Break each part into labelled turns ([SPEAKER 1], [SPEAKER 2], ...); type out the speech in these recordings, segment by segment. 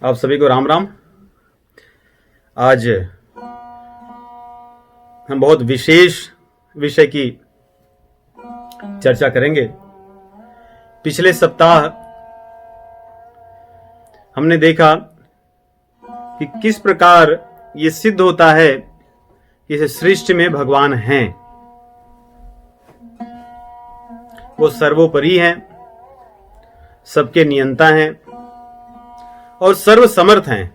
[SPEAKER 1] आप सभी को राम राम। आज हम बहुत विशेष विषय की चर्चा करेंगे। पिछले सप्ताह हमने देखा कि किस प्रकार ये सिद्ध होता है कि इस सृष्टि में भगवान हैं। वो सर्वोपरि हैं, सबके नियंता हैं और सर्वसमर्थ हैं,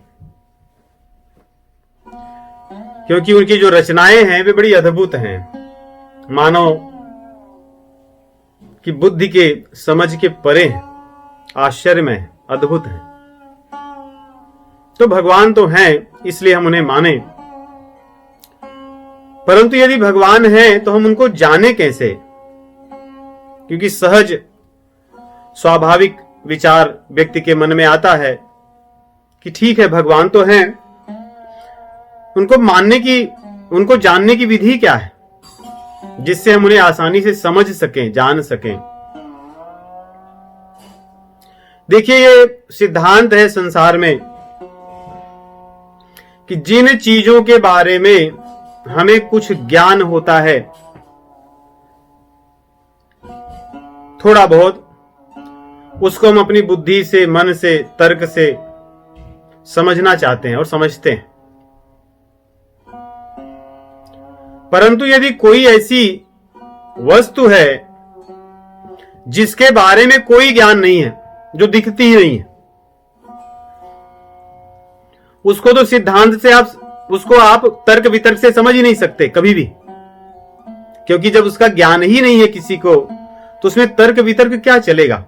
[SPEAKER 1] क्योंकि उनकी जो रचनाएं हैं वे बड़ी अद्भुत हैं, मानव की बुद्धि के समझ के परे हैं, आश्चर्यमय, अद्भुत हैं। तो भगवान तो हैं, इसलिए हम उन्हें माने, परंतु यदि भगवान हैं तो हम उनको जाने कैसे? क्योंकि सहज स्वाभाविक विचार व्यक्ति के मन में आता है कि ठीक है, भगवान तो हैं, उनको मानने की, उनको जानने की विधि क्या है जिससे हम उन्हें आसानी से समझ सकें, जान सकें। देखिए, ये सिद्धांत है संसार में कि जिन चीजों के बारे में हमें कुछ ज्ञान होता है, थोड़ा बहुत, उसको हम अपनी बुद्धि से, मन से, तर्क से समझना चाहते हैं और समझते हैं। परंतु यदि कोई ऐसी वस्तु है जिसके बारे में कोई ज्ञान नहीं है, जो दिखती ही नहीं है, उसको तो सिद्धांत से उसको आप तर्क वितर्क से समझ ही नहीं सकते कभी भी, क्योंकि जब उसका ज्ञान ही नहीं है किसी को, तो उसमें तर्क वितर्क क्या चलेगा।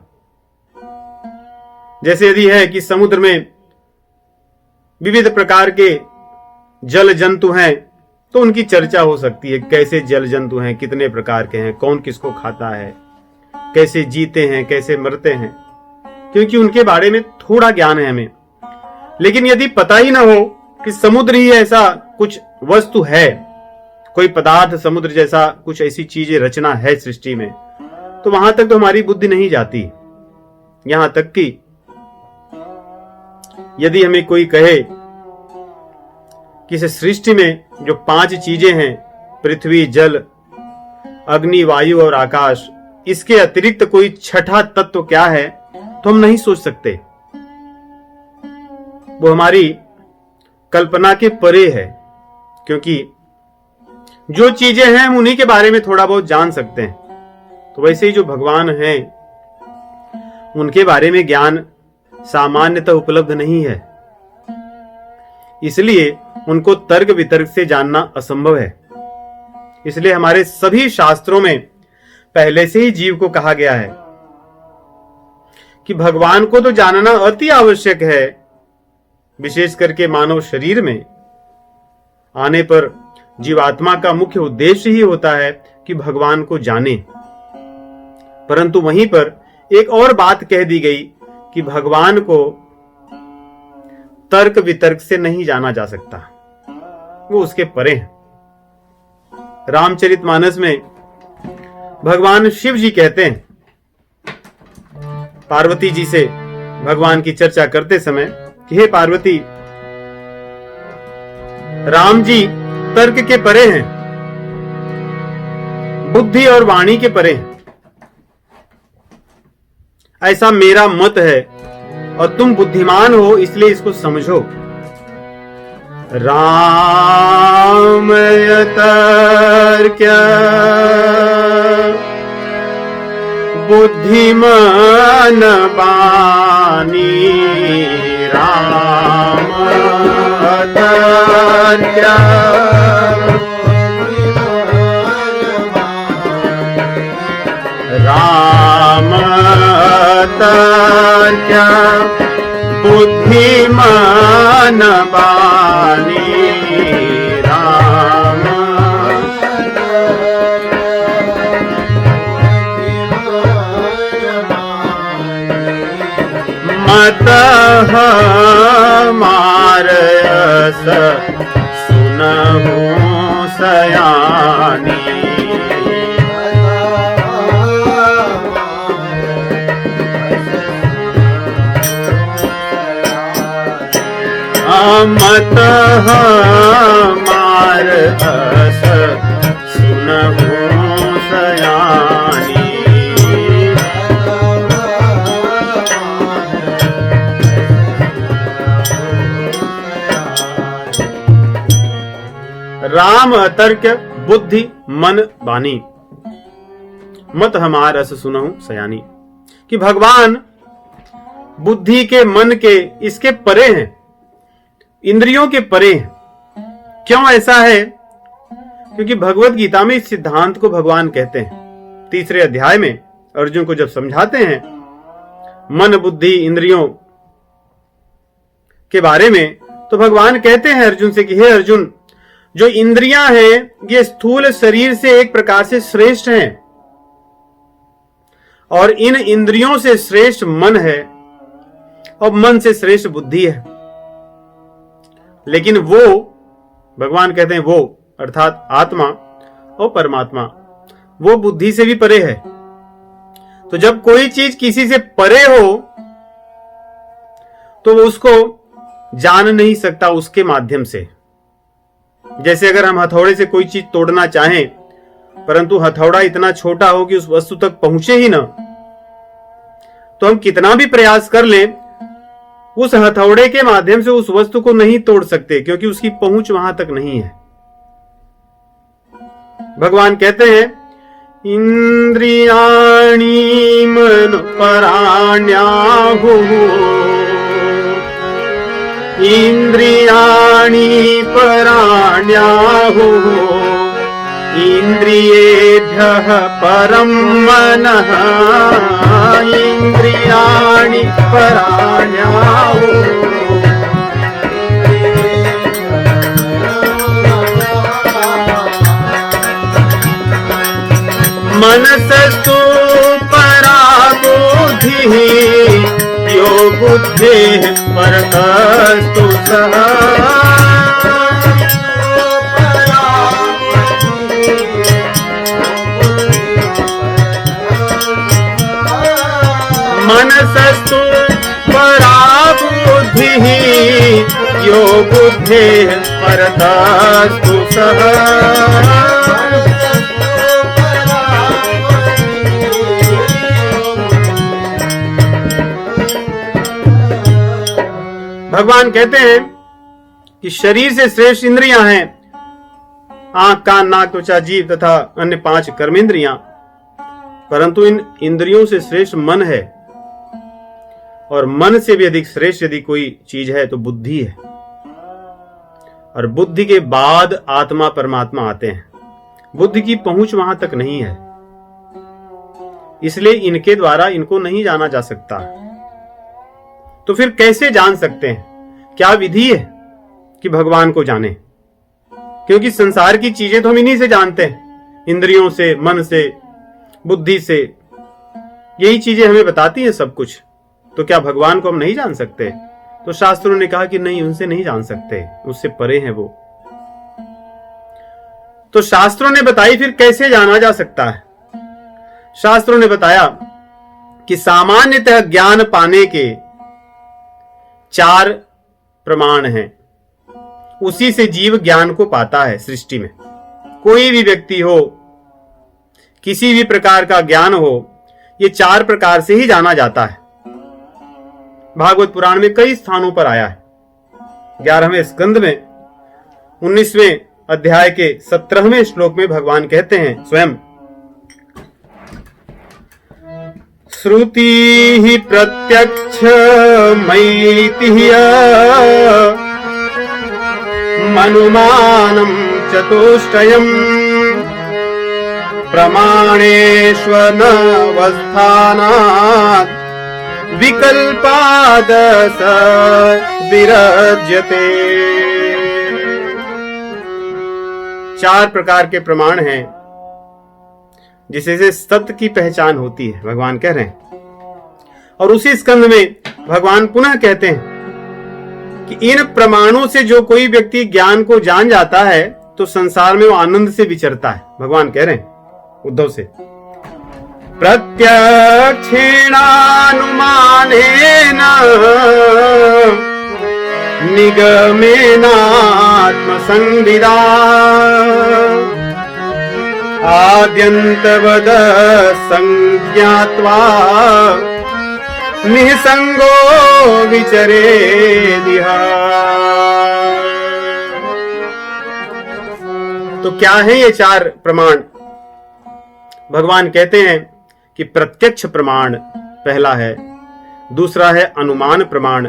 [SPEAKER 1] जैसे यदि है कि समुद्र में विविध प्रकार के जल जंतु हैं, तो उनकी चर्चा हो सकती है, कैसे जल जंतु हैं, कितने प्रकार के हैं, कौन किसको खाता है, कैसे जीते हैं, कैसे मरते हैं, क्योंकि उनके बारे में थोड़ा ज्ञान है हमें। लेकिन यदि पता ही ना हो कि समुद्र ही ऐसा कुछ वस्तु है, कोई पदार्थ समुद्र जैसा कुछ ऐसी चीजें रचना है सृष्टि में, तो वहां तक तो हमारी बुद्धि नहीं जाती। यहां तक कि यदि हमें कोई कहे कि इस सृष्टि में जो 5 चीजें हैं, पृथ्वी, जल, अग्नि, वायु और आकाश, इसके अतिरिक्त कोई छठा तत्व क्या है, तो हम नहीं सोच सकते। वो हमारी कल्पना के परे है, क्योंकि जो चीजें हैं हम उन्हीं के बारे में थोड़ा बहुत जान सकते हैं। तो वैसे ही जो भगवान हैं, उनके बारे में ज्ञान सामान्यतः उपलब्ध नहीं है, इसलिए उनको तर्क वितर्क से जानना असंभव है। इसलिए हमारे सभी शास्त्रों में पहले से ही जीव को कहा गया है कि भगवान को तो जानना अति आवश्यक है। विशेष करके मानव शरीर में आने पर जीवात्मा का मुख्य उद्देश्य ही होता है कि भगवान को जाने। परंतु वहीं पर एक और बात कह दी गई कि भगवान को तर्क वितर्क से नहीं जाना जा सकता, वो उसके परे हैं। रामचरितमानस में भगवान शिव जी कहते हैं, पार्वती जी से भगवान की चर्चा करते समय कि हे पार्वती, राम जी तर्क के परे हैं, बुद्धि और वाणी के परे हैं, ऐसा मेरा मत है, और तुम बुद्धिमान हो इसलिए इसको समझो। राम तर्क्य बुद्धिमान बानी, राम तर्क्य राम तर्क्य बुद्धिमान बानी, राम मत हमारस सुनहु सयानी, मत हमार अस सुनहु सयानी। राम अतर्क बुद्धि मन बानी, मत हमार रस सुनहु सयानी। कि भगवान बुद्धि के, मन के, इसके परे हैं, इंद्रियों के परे हैं। क्यों ऐसा है? क्योंकि भगवत गीता में इस सिद्धांत को भगवान कहते हैं। 3 अध्याय में अर्जुन को जब समझाते हैं मन बुद्धि इंद्रियों के बारे में, तो भगवान कहते हैं अर्जुन से कि हे अर्जुन, जो इंद्रियां हैं ये स्थूल शरीर से एक प्रकार से श्रेष्ठ हैं, और इन इंद्रियों से श्रेष्ठ मन है, और मन से श्रेष्ठ बुद्धि है। लेकिन वो, भगवान कहते हैं वो अर्थात आत्मा और परमात्मा, वो बुद्धि से भी परे है। तो जब कोई चीज किसी से परे हो तो वो उसको जान नहीं सकता उसके माध्यम से। जैसे अगर हम हथौड़े से कोई चीज तोड़ना चाहें, परंतु हथौड़ा इतना छोटा हो कि उस वस्तु तक पहुंचे ही ना, तो हम कितना भी प्रयास कर लें, उस हथौड़े के माध्यम से उस वस्तु को नहीं तोड़ सकते, क्योंकि उसकी पहुंच वहां तक नहीं है। भगवान कहते हैं इंद्रियाणि मन पराण्याहुः, इंद्रियाणि पराण्याहुः, इंद्रियेभ्यः परं मनः, इंद्रियाणि पराण्याहुः। मनसस्तु परा बुद्धिः, यो बुद्धेः परतस्तु सः। मनसस्तु परा बुद्धिः, यो बुद्धेः परतस्तु सः। भगवान कहते हैं कि शरीर से श्रेष्ठ इंद्रियां हैं आंख कान नाक त्वचा जीभ तथा अन्य 5 कर्मेंद्रियां, परंतु इन इंद्रियों से श्रेष्ठ मन है, और मन से भी अधिक श्रेष्ठ यदि कोई चीज है तो बुद्धि है, और बुद्धि के बाद आत्मा परमात्मा आते हैं। बुद्धि की पहुंच वहां तक नहीं है, इसलिए इनके द्वारा इनको नहीं जाना जा सकता। तो फिर कैसे जान सकते हैं? क्या विधि है कि भगवान को जाने? क्योंकि संसार की चीजें तो हम इन्हीं से जानते हैं, इंद्रियों से, मन से, बुद्धि से, यही चीजें हमें बताती हैं सब कुछ। तो क्या भगवान को हम नहीं जान सकते? तो शास्त्रों ने कहा कि नहीं, उनसे नहीं जान सकते, उससे परे हैं वो। तो शास्त्रों ने बताई फिर कैसे जाना जा सकता है? शास्त्रों ने बताया कि सामान्यतः ज्ञान पाने के 4 प्रमाण हैं, उसी से जीव ज्ञान को पाता है। सृष्टि में कोई भी व्यक्ति हो, किसी भी प्रकार का ज्ञान हो, ये 4 प्रकार से ही जाना जाता है। भागवत पुराण में कई स्थानों पर आया है। 11वें स्कंद में 19वें अध्याय के 17वें श्लोक में भगवान कहते हैं स्वयं, श्रुति प्रत्यक्ष मैतिह्य मनुमानं चतुष्टयम् प्रमाणेष्वनवस्थानात् विकल्पादस विरज्यते। 4 प्रकार के प्रमाण हैं जिससे सत्य की पहचान होती है, भगवान कह रहे हैं। और उसी स्कंद में भगवान पुनः कहते हैं कि इन प्रमाणों से जो कोई व्यक्ति ज्ञान को जान जाता है तो संसार में वो आनंद से विचरता है। भगवान कह रहे हैं उद्धव से, प्रत्यक्षेणानुमानेन निगमेनात्मसंविदा आद्यन्तवद संज्ञात्वा निसंगो विचरेदिहा। तो क्या है ये चार प्रमाण? भगवान कहते हैं कि प्रत्यक्ष प्रमाण पहला है, दूसरा है अनुमान प्रमाण,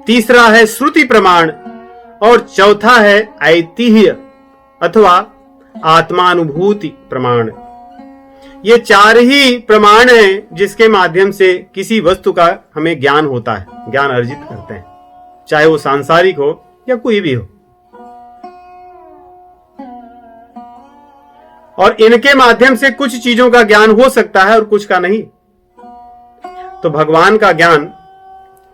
[SPEAKER 1] तीसरा है श्रुति प्रमाण और चौथा है ऐतिह्य अथवा आत्मानुभूति प्रमाण। ये चार ही प्रमाण हैं जिसके माध्यम से किसी वस्तु का हमें ज्ञान होता है, ज्ञान अर्जित करते हैं, चाहे वो सांसारिक हो या कोई भी हो। और इनके माध्यम से कुछ चीजों का ज्ञान हो सकता है और कुछ का नहीं। तो भगवान का ज्ञान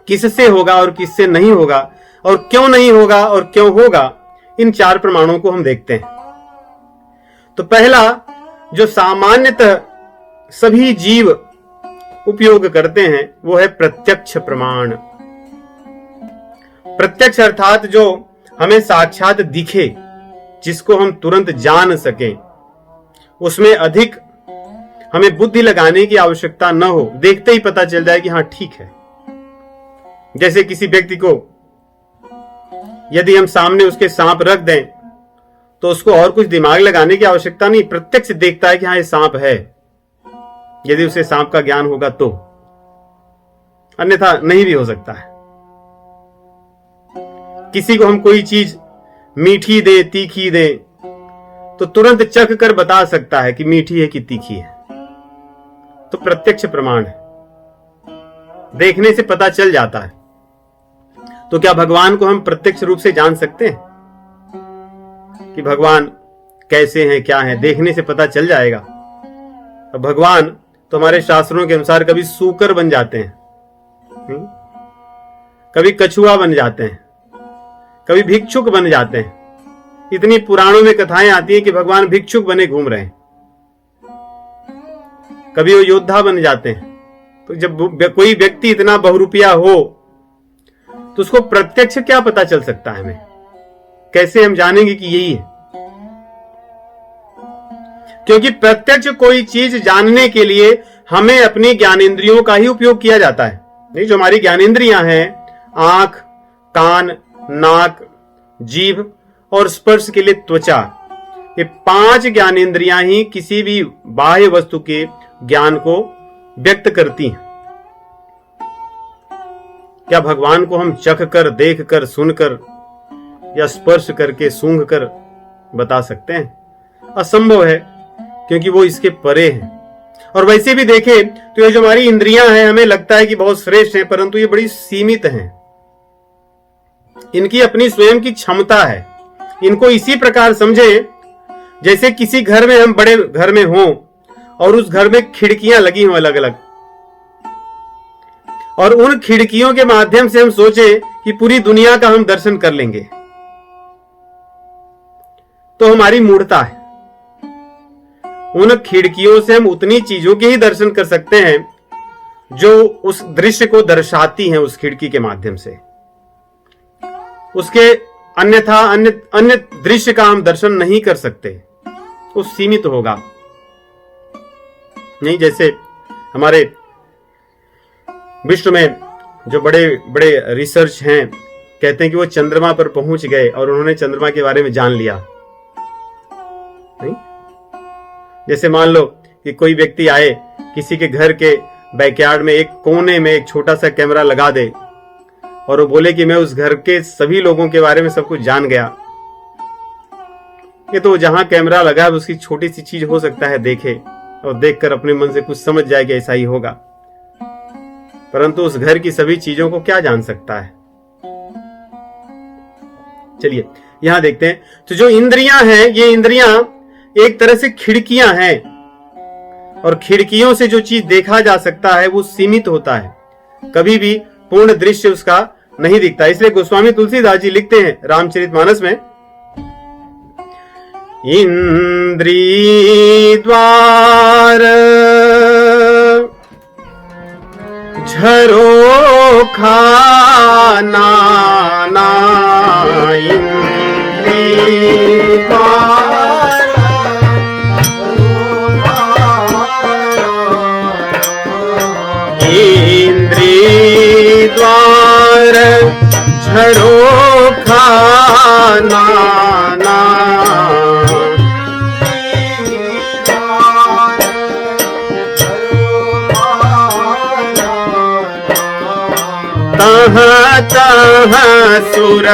[SPEAKER 1] किससे होगा और किससे नहीं होगा, और क्यों नहीं होगा और क्यों होगा, इन चार प्रमाणों को हम देखते हैं। तो पहला जो सामान्यतः सभी जीव उपयोग करते हैं वो है प्रत्यक्ष प्रमाण। प्रत्यक्ष अर्थात जो हमें साक्षात दिखे, जिसको हम तुरंत जान सकें, उसमें अधिक हमें बुद्धि लगाने की आवश्यकता न हो, देखते ही पता चल जाए कि हाँ ठीक है। जैसे किसी व्यक्ति को यदि हम सामने उसके सांप रख दें तो उसको और कुछ दिमाग लगाने की आवश्यकता नहीं, प्रत्यक्ष देखता है कि हाँ ये सांप है, यदि उसे सांप का ज्ञान होगा तो, अन्यथा नहीं भी हो सकता है। किसी को हम कोई चीज मीठी दे तीखी दे तो तुरंत चख कर बता सकता है कि मीठी है कि तीखी है। तो प्रत्यक्ष प्रमाण है, देखने से पता चल जाता है। तो क्या भगवान को हम प्रत्यक्ष रूप से जान सकते हैं कि भगवान कैसे हैं, क्या हैं? देखने से पता चल जाएगा। अब भगवान तो हमारे शास्त्रों के अनुसार कभी सूकर बन जाते हैं, कभी कछुआ बन जाते हैं, कभी भिक्षुक बन जाते हैं। इतनी पुराणों में कथाएं आती हैं कि भगवान भिक्षुक बने घूम रहे हैं, कभी वो योद्धा बन जाते हैं। तो जब कोई व्यक्ति इतना बहुरूपिया हो तो उसको प्रत्यक्ष क्या पता चल सकता है? हमें कैसे हम जानेंगे कि यही है? क्योंकि प्रत्यक्ष कोई चीज जानने के लिए हमें अपनी ज्ञानेंद्रियों का ही उपयोग किया जाता है। नहीं, जो हमारी ज्ञानेंद्रियां हैं, आंख, कान, नाक, जीभ और स्पर्श के लिए त्वचा, ये 5 ज्ञानेंद्रियां ही किसी भी बाह्य वस्तु के ज्ञान को व्यक्त करती हैं। क्या भगवान को हम चख कर, देख कर, सुनकर या स्पर्श करके, सूंघ कर बता सकते हैं? असंभव है, क्योंकि वो इसके परे हैं। और वैसे भी देखें तो ये जो हमारी इंद्रियां हैं, हमें लगता है कि बहुत श्रेष्ठ हैं, परंतु ये बड़ी सीमित हैं। इनकी अपनी स्वयं की क्षमता है। इनको इसी प्रकार समझे जैसे किसी घर में हम बड़े घर में हों और उस घर में खिड़कियां लगी हों अलग अलग, और उन खिड़कियों के माध्यम से हम सोचे कि पूरी दुनिया का हम दर्शन कर लेंगे, तो हमारी मूढ़ता है। उन खिड़कियों से हम उतनी चीजों के ही दर्शन कर सकते हैं जो उस दृश्य को दर्शाती हैं, उस खिड़की के माध्यम से। उसके अन्यथा अन्य दृश्य का हम दर्शन नहीं कर सकते, वो सीमित होगा। नहीं, जैसे हमारे विश्व में जो बड़े बड़े रिसर्च हैं, कहते हैं कि वो चंद्रमा पर पहुंच गए और उन्होंने चंद्रमा के बारे में जान लिया। नहीं, जैसे मान लो कि कोई व्यक्ति आए, किसी के घर के बैकयार्ड में एक कोने में एक छोटा सा कैमरा लगा दे और वो बोले कि मैं उस घर के सभी लोगों के बारे में सब कुछ जान गया। ये तो जहां कैमरा लगा है उसकी छोटी सी चीज हो सकता है देखे और देखकर अपने मन से कुछ समझ जाए कि ऐसा ही होगा, परंतु उस घर की सभी चीजों को क्या जान सकता है? चलिए यहां देखते हैं। तो जो इंद्रियां हैं, ये इंद्रियां एक तरह से खिड़कियां हैं, और खिड़कियों से जो चीज देखा जा सकता है वो सीमित होता है, कभी भी पूर्ण दृश्य उसका नहीं दिखता। इसलिए गोस्वामी तुलसीदास जी लिखते हैं रामचरितमानस में, इंद्री द्वार झरोखा नाना इंद्री द्वार झरोखा नाना तहाँ तहाँ सुर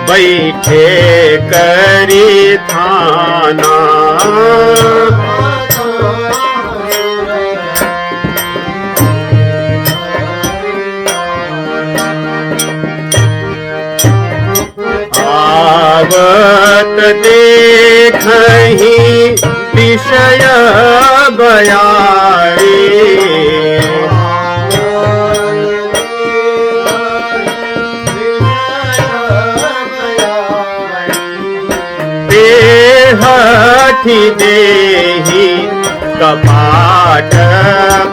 [SPEAKER 1] बैठे करी थाना आवत देखहि विषय बयारी हठी देहि कपाट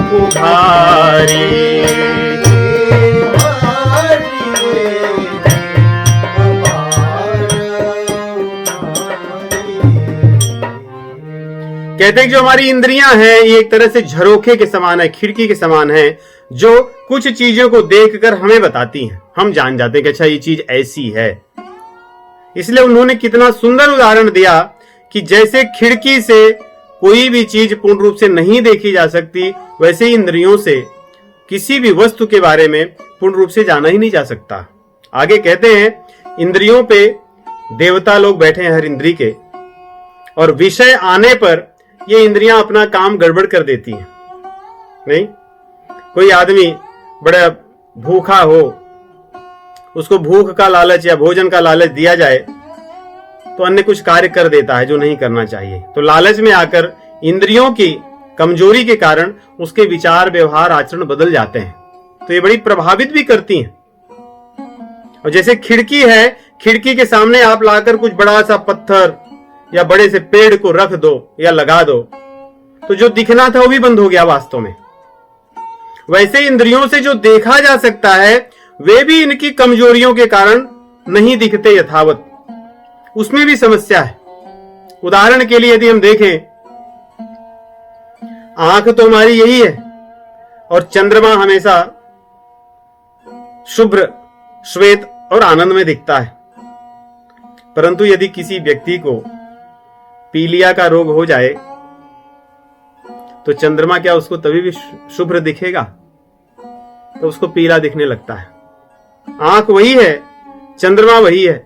[SPEAKER 1] कुभारी कहते हैं कि जो हमारी इंद्रियां हैं ये एक तरह से झरोखे के समान है, खिड़की के समान है, जो कुछ चीजों को देखकर हमें बताती हैं। हम जान जाते हैं कि अच्छा ये चीज ऐसी है। इसलिए उन्होंने कितना सुंदर उदाहरण दिया कि जैसे खिड़की से कोई भी चीज पूर्ण रूप से नहीं देखी जा सकती, वैसे ही इंद्रियों से किसी भी वस्तु के बारे में पूर्ण रूप से जाना ही नहीं जा सकता। आगे कहते हैं इंद्रियों पे देवता लोग बैठे हैं हर इंद्री के, और विषय आने पर ये इंद्रियां अपना काम गड़बड़ कर देती हैं। नहीं, कोई आदमी बड़ा भूखा हो, उसको भूख का लालच या भोजन का लालच दिया जाए तो अन्य कुछ कार्य कर देता है जो नहीं करना चाहिए। तो लालच में आकर इंद्रियों की कमजोरी के कारण उसके विचार, व्यवहार, आचरण बदल जाते हैं। तो ये बड़ी प्रभावित भी करती हैं। और जैसे खिड़की है, खिड़की के सामने आप लाकर कुछ बड़ा सा पत्थर या बड़े से पेड़ को रख दो या लगा दो, तो जो दिखना था वो भी बंद हो गया वास्तव में। वैसे इंद्रियों से जो देखा जा सकता है वे भी इनकी कमजोरियों के कारण नहीं दिखते यथावत, उसमें भी समस्या है। उदाहरण के लिए यदि हम देखें, आंख तो हमारी यही है और चंद्रमा हमेशा शुभ्र, श्वेत और आनंद में दिखता है। परंतु यदि किसी व्यक्ति को पीलिया का रोग हो जाए तो चंद्रमा क्या उसको तभी भी शुभ्र दिखेगा? तो उसको पीला दिखने लगता है। आंख वही है, चंद्रमा वही है,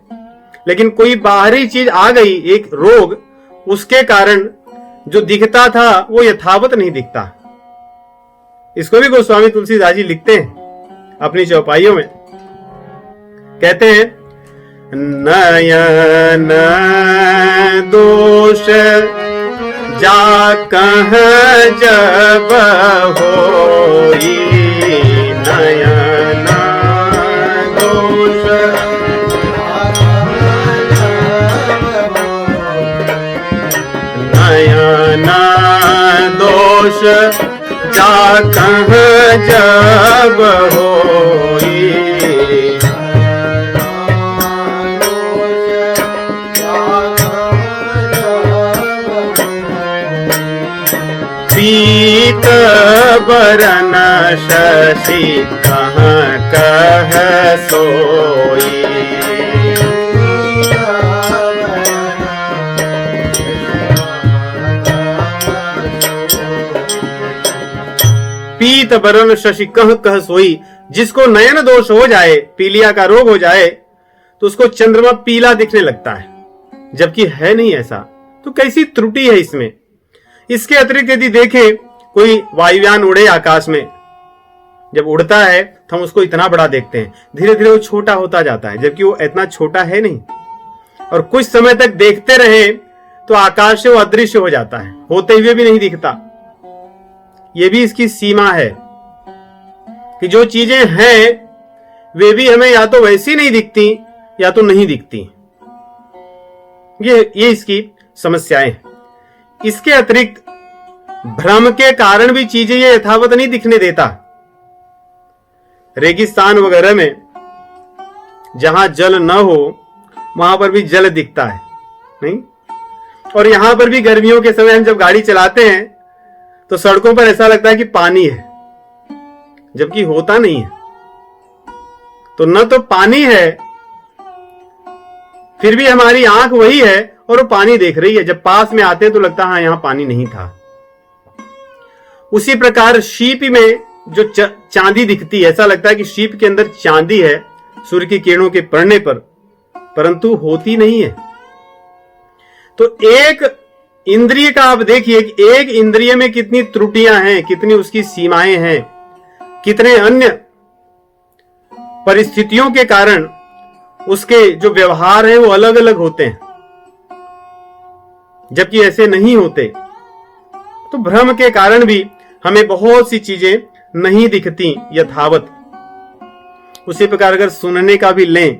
[SPEAKER 1] लेकिन कोई बाहरी चीज आ गई, एक रोग, उसके कारण जो दिखता था वो यथावत नहीं दिखता। इसको भी गोस्वामी तुलसीदास जी लिखते हैं अपनी चौपाइयों में। कहते हैं, नयन दोष जा कह जब होई, नयन दोष नयन दोष जा कह जब होई, पीत बरन शशि कहाँ कह सोई, पीत बरन शशि कह सोई। जिसको नयन दोष हो जाए, पीलिया का रोग हो जाए, तो उसको चंद्रमा पीला दिखने लगता है, जबकि है नहीं ऐसा। तो कैसी त्रुटि है इसमें। इसके अतिरिक्त यदि देखें, कोई वायुयान उड़े आकाश में, जब उड़ता है तो हम उसको इतना बड़ा देखते हैं, धीरे धीरे वो छोटा होता जाता है, जबकि वो इतना छोटा है नहीं। और कुछ समय तक देखते रहे तो आकाश से वो अदृश्य हो जाता है, होते हुए भी नहीं दिखता। ये भी इसकी सीमा है कि जो चीजें हैं वे भी हमें या तो वैसी नहीं दिखती या तो नहीं दिखती। ये इसकी समस्याएं। इसके अतिरिक्त भ्रम के कारण भी चीजें ये यथावत नहीं दिखने देता। रेगिस्तान वगैरह में जहां जल न हो वहां पर भी जल दिखता है, नहीं? और यहां पर भी गर्मियों के समय हम जब गाड़ी चलाते हैं तो सड़कों पर ऐसा लगता है कि पानी है, जबकि होता नहीं है। तो न तो पानी है, फिर भी हमारी आंख वही है और वो पानी देख रही है। जब पास में आते हैं तो लगता है हाँ यहां पानी नहीं था। उसी प्रकार शीप में जो चांदी दिखती है, ऐसा लगता है कि शीप के अंदर चांदी है सूर्य की किरणों के पड़ने पर, परंतु होती नहीं है। तो एक इंद्रिय का आप देखिए कि एक इंद्रिय में कितनी त्रुटियां हैं, कितनी उसकी सीमाएं हैं, कितने अन्य परिस्थितियों के कारण उसके जो व्यवहार है वो अलग अलग होते हैं, जबकि ऐसे नहीं होते। तो भ्रम के कारण भी हमें बहुत सी चीजें नहीं दिखती यथावत। उसी प्रकार अगर सुनने का भी लें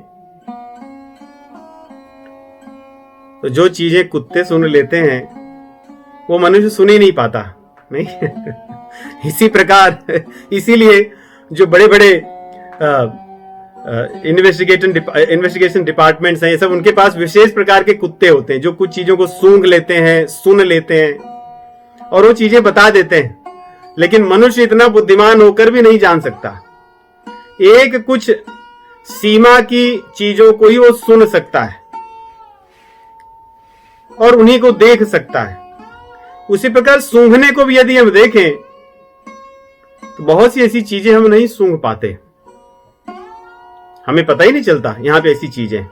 [SPEAKER 1] तो जो चीजें कुत्ते सुन लेते हैं वो मनुष्य सुन ही नहीं पाता, नहीं? इसी प्रकार इसीलिए जो बड़े बड़े इन्वेस्टिगेशन डिपार्टमेंट्स हैं, ये सब उनके पास विशेष प्रकार के कुत्ते होते हैं जो कुछ चीजों को सूंघ लेते हैं, सुन लेते हैं और वो चीजें बता देते हैं। लेकिन मनुष्य इतना बुद्धिमान होकर भी नहीं जान सकता। एक कुछ सीमा की चीजों को ही वो सुन सकता है और उन्हीं को देख सकता है। उसी प्रकार सूंघने को भी यदि हम देखें तो बहुत सी ऐसी चीजें हम नहीं सूंघ पाते, हमें पता ही नहीं चलता यहां पे ऐसी चीजें।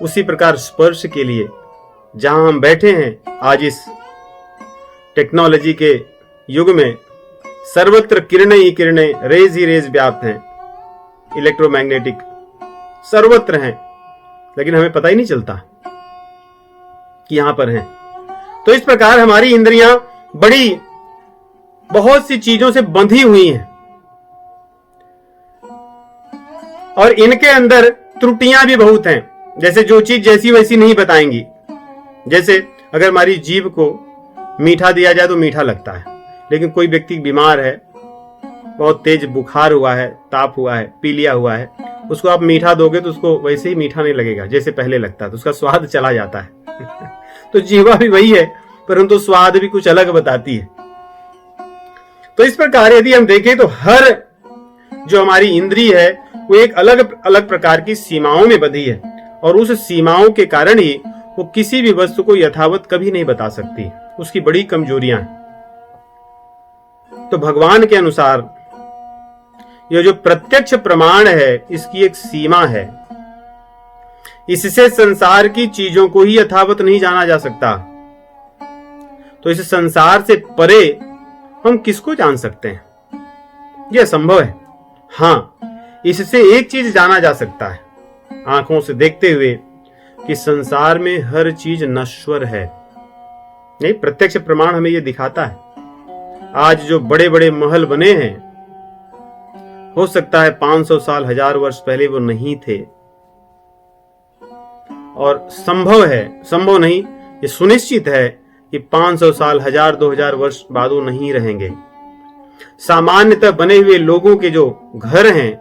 [SPEAKER 1] उसी प्रकार स्पर्श के लिए जहां हम बैठे हैं आज इस टेक्नोलॉजी के युग में, सर्वत्र किरणें ही किरणें, रेज ही रेज व्याप्त हैं, इलेक्ट्रोमैग्नेटिक सर्वत्र हैं, लेकिन हमें पता ही नहीं चलता कि यहां पर हैं। तो इस प्रकार हमारी इंद्रियां बड़ी बहुत सी चीजों से बंधी हुई हैं और इनके अंदर त्रुटियां भी बहुत हैं। जैसे जो चीज जैसी वैसी नहीं बताएंगी। जैसे अगर हमारी जीभ को मीठा दिया जाए तो मीठा लगता है, लेकिन कोई व्यक्ति बीमार है, बहुत तेज बुखार हुआ है, ताप हुआ है, पीलिया हुआ है, उसको आप मीठा दोगे तो उसको वैसे ही मीठा नहीं लगेगा जैसे पहले लगता है, तो उसका स्वाद चला जाता है। तो जीवा भी वही है, परंतु स्वाद भी कुछ अलग बताती है। तो इस प्रकार यदि हम देखें तो हर जो हमारी इंद्रिय है वो एक अलग अलग प्रकार की सीमाओं में बंधी है और उस सीमाओं के कारण ही वो किसी भी वस्तु को यथावत कभी नहीं बता सकती। उसकी बड़ी कमजोरियां हैं। तो भगवान के अनुसार यह जो प्रत्यक्ष प्रमाण है इसकी एक सीमा है। इससे संसार की चीजों को ही यथावत नहीं जाना जा सकता। तो इस संसार से परे हम किसको जान सकते हैं? यह संभव है। हाँ, इससे एक चीज जाना जा सकता है आंखों से देखते हुए कि संसार में हर चीज नश्वर है। नहीं, प्रत्यक्ष प्रमाण हमें यह दिखाता है। आज जो बड़े बड़े महल बने हैं, हो सकता है 500 साल 1000 वर्ष पहले वो नहीं थे। और संभव है, संभव नहीं, ये सुनिश्चित है कि 500 साल 1000 2000 वर्ष बाद वो नहीं रहेंगे। सामान्यतः बने हुए लोगों के जो घर हैं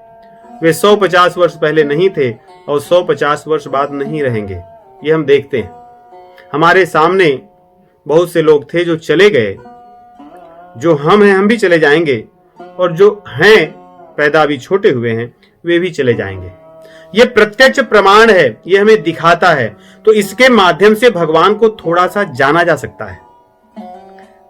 [SPEAKER 1] वे 150 वर्ष पहले नहीं थे और 150 वर्ष बाद नहीं रहेंगे। ये हम देखते हैं। हमारे सामने बहुत से लोग थे जो चले गए। जो हम हैं हम भी चले जाएंगे और जो हैं पैदा अभी छोटे हुए हैं वे भी चले जाएंगे। ये प्रत्यक्ष प्रमाण है, ये हमें दिखाता है। तो इसके माध्यम से भगवान को थोड़ा सा जाना जा सकता है।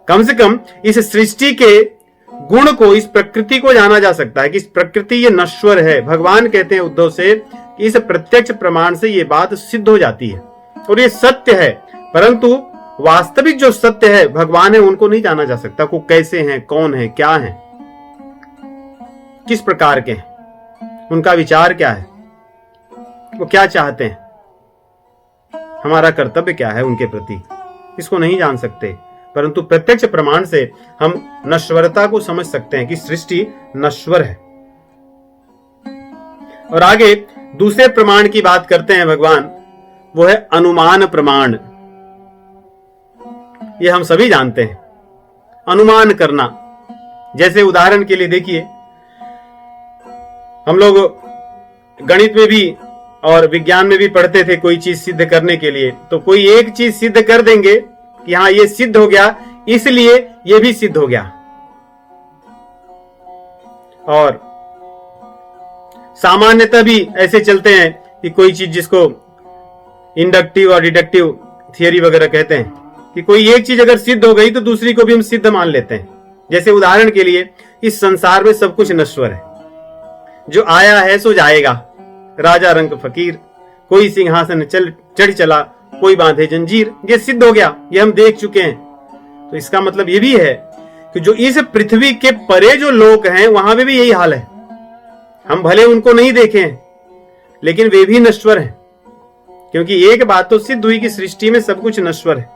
[SPEAKER 1] कम से कम इस सृष्टि के गुण को, इस प्रकृति को जाना जा सकता है कि इस प्रकृति ये नश्वर है। भगवान कहते हैं उद्धव से कि इस प्रत्यक्ष प्रमाण से ये बात सिद्ध हो जाती है और ये सत्य है। परंतु वास्तविक जो सत्य है भगवान है उनको नहीं जाना जा सकता। वो कैसे हैं, कौन है, क्या है, किस प्रकार के हैं, उनका विचार क्या है, वो क्या चाहते हैं, हमारा कर्तव्य क्या है उनके प्रति, इसको नहीं जान सकते। परंतु प्रत्यक्ष प्रमाण से हम नश्वरता को समझ सकते हैं कि सृष्टि नश्वर है। और आगे दूसरे प्रमाण की बात करते हैं भगवान, वो है अनुमान प्रमाण। ये हम सभी जानते हैं, अनुमान करना। जैसे उदाहरण के लिए देखिए, हम लोग गणित में भी और विज्ञान में भी पढ़ते थे कोई चीज सिद्ध करने के लिए, तो कोई एक चीज सिद्ध कर देंगे कि हाँ ये सिद्ध हो गया, इसलिए ये भी सिद्ध हो गया। और सामान्यतः भी ऐसे चलते हैं कि कोई चीज जिसको इंडक्टिव और डिडक्टिव थियरी वगैरह कहते हैं, कि कोई एक चीज अगर सिद्ध हो गई तो दूसरी को भी हम सिद्ध मान लेते हैं। जैसे उदाहरण के लिए, इस संसार में सब कुछ नश्वर है, जो आया है सो जाएगा, राजा रंग फकीर, कोई सिंहासन चढ़ चला, कोई बांधे जंजीर, ये सिद्ध हो गया, ये हम देख चुके हैं। तो इसका मतलब ये भी है कि जो इस पृथ्वी के परे जो लोक हैं वहां पे भी यही हाल है। हम भले उनको नहीं देखे हैं, लेकिन वे भी नश्वर हैं, क्योंकि एक बात तो सिद्ध हुई कि सृष्टि में सब कुछ नश्वर है।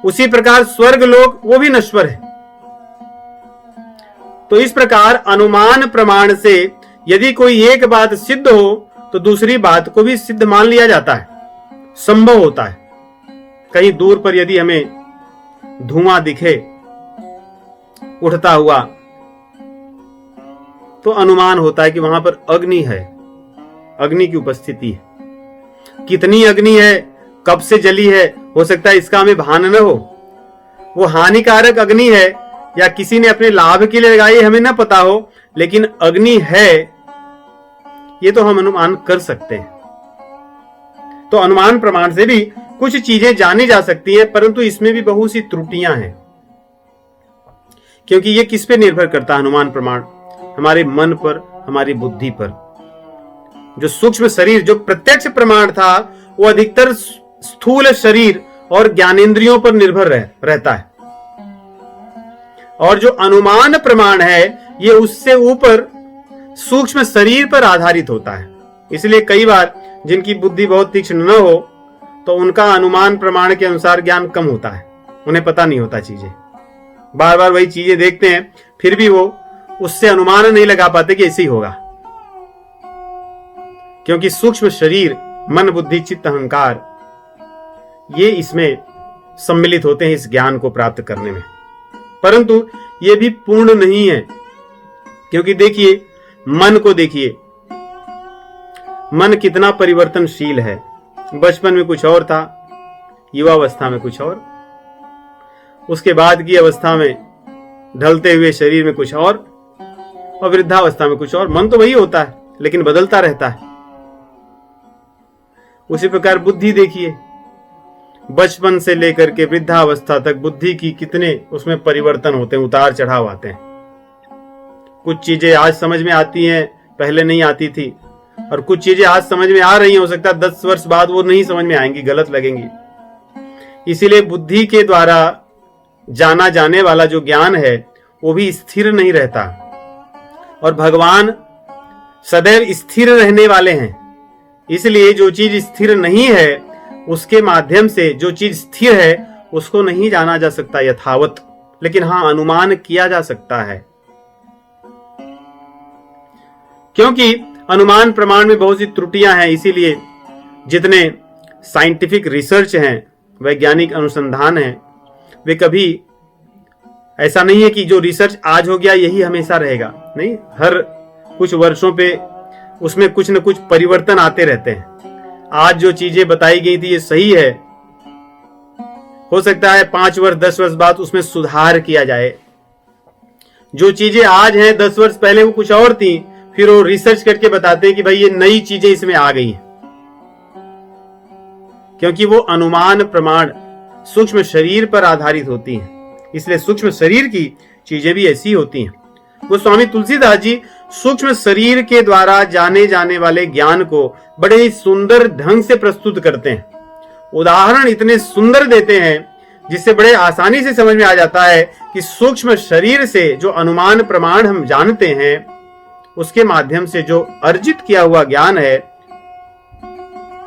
[SPEAKER 1] उसी प्रकार स्वर्ग लोक वो भी नश्वर है। तो इस प्रकार अनुमान प्रमाण से यदि कोई एक बात सिद्ध हो तो दूसरी बात को भी सिद्ध मान लिया जाता है, संभव होता है। कहीं दूर पर यदि हमें धुआं दिखे उठता हुआ, तो अनुमान होता है कि वहां पर अग्नि है, अग्नि की उपस्थिति है। कितनी अग्नि है, कब से जली है, हो सकता है इसका हमें भान न हो। वो हानिकारक अग्नि है या किसी ने अपने लाभ के लिए लगाई, हमें ना पता हो, लेकिन अग्नि है ये तो हम अनुमान कर सकते हैं। तो अनुमान प्रमाण से भी कुछ चीजें जानी जा सकती हैं, परंतु इसमें भी बहुत सी त्रुटियां हैं। क्योंकि ये किस पे निर्भर करता है अनुमान प्रमाण? हमारे मन पर, हमारी बुद्धि पर। जो सूक्ष्म शरीर, जो प्रत्यक्ष प्रमाण था, वो अधिकतर स्थूल शरीर और ज्ञानेंद्रियों पर निर्भर रहता है, और जो अनुमान प्रमाण है ये उससे ऊपर सूक्ष्म शरीर पर आधारित होता है। इसलिए कई बार जिनकी बुद्धि बहुत तीक्ष्ण न हो तो उनका अनुमान प्रमाण के अनुसार ज्ञान कम होता है, उन्हें पता नहीं होता चीजें, बार बार वही चीजें देखते हैं, फिर भी वो उससे अनुमान नहीं लगा पाते कि ऐसे ही होगा। क्योंकि सूक्ष्म शरीर, मन, बुद्धि, चित्त, अहंकार, ये इसमें सम्मिलित होते हैं इस ज्ञान को प्राप्त करने में। परंतु ये भी पूर्ण नहीं है, क्योंकि देखिए मन को देखिए, मन कितना परिवर्तनशील है। बचपन में कुछ और था, युवावस्था में कुछ और, उसके बाद की अवस्था में ढलते हुए शरीर में कुछ और वृद्धावस्था में कुछ और। मन तो वही होता है, लेकिन बदलता रहता है। उसी प्रकार बुद्धि देखिए, बचपन से लेकर के वृद्धावस्था तक बुद्धि की कितने उसमें परिवर्तन होते हैं, उतार चढ़ाव आते हैं। कुछ चीजें आज समझ में आती हैं, पहले नहीं आती थी, और कुछ चीजें आज समझ में आ रही हैं, हो सकता है 10 वर्ष बाद वो नहीं समझ में आएंगी, गलत लगेंगी। इसीलिए बुद्धि के द्वारा जाना जाने वाला जो ज्ञान है वो भी स्थिर नहीं रहता, और भगवान सदैव स्थिर रहने वाले हैं। इसलिए जो चीज स्थिर नहीं है उसके माध्यम से जो चीज स्थिर है उसको नहीं जाना जा सकता यथावत, लेकिन हाँ अनुमान किया जा सकता है। क्योंकि अनुमान प्रमाण में बहुत सी त्रुटियां हैं, इसीलिए जितने साइंटिफिक रिसर्च हैं, वैज्ञानिक अनुसंधान हैं, वे कभी ऐसा नहीं है कि जो रिसर्च आज हो गया यही हमेशा रहेगा। नहीं, हर कुछ वर्षों पे उसमें कुछ न कुछ परिवर्तन आते रहते हैं। आज जो चीजें बताई गई थी ये सही है, हो सकता है 5 वर्ष 10 वर्ष बाद उसमें सुधार किया जाए। जो चीजें आज हैं 10 वर्ष पहले वो कुछ और थी, फिर वो रिसर्च करके बताते हैं कि भाई ये नई चीजें इसमें आ गई हैं। क्योंकि वो अनुमान प्रमाण सूक्ष्म शरीर पर आधारित होती हैं, इसलिए सूक्ष्म शरीर की चीजें भी ऐसी होती हैं। वो स्वामी तुलसीदास जी सूक्ष्म शरीर के द्वारा जाने जाने वाले ज्ञान को बड़े ही सुंदर ढंग से प्रस्तुत करते हैं। उदाहरण इतने सुंदर देते हैं जिससे बड़े आसानी से समझ में आ जाता है कि सूक्ष्म शरीर से जो अनुमान प्रमाण हम जानते हैं उसके माध्यम से जो अर्जित किया हुआ ज्ञान है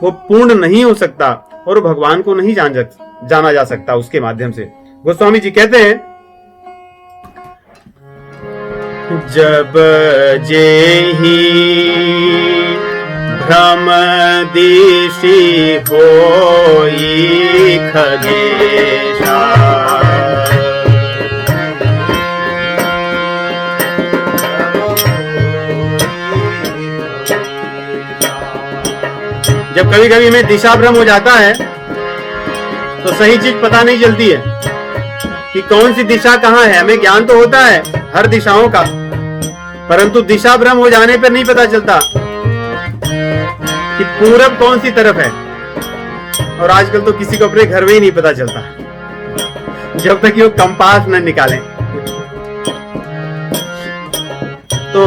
[SPEAKER 1] वो पूर्ण नहीं हो सकता और भगवान को नहीं जाना जा सकता उसके माध्यम से। गोस्वामी जी कहते हैं, जब जेहि भ्रम दिशि होई खगेशा, जब कभी कभी हमें दिशा भ्रम हो जाता है तो सही चीज पता नहीं चलती है कि कौन सी दिशा कहाँ है। हमें ज्ञान तो होता है हर दिशाओं का, परंतु दिशा भ्रम हो जाने पर नहीं पता चलता कि पूरब कौन सी तरफ है। और आजकल तो किसी को अपने घर में ही नहीं पता चलता जब तक कि वो कंपास न निकालें। तो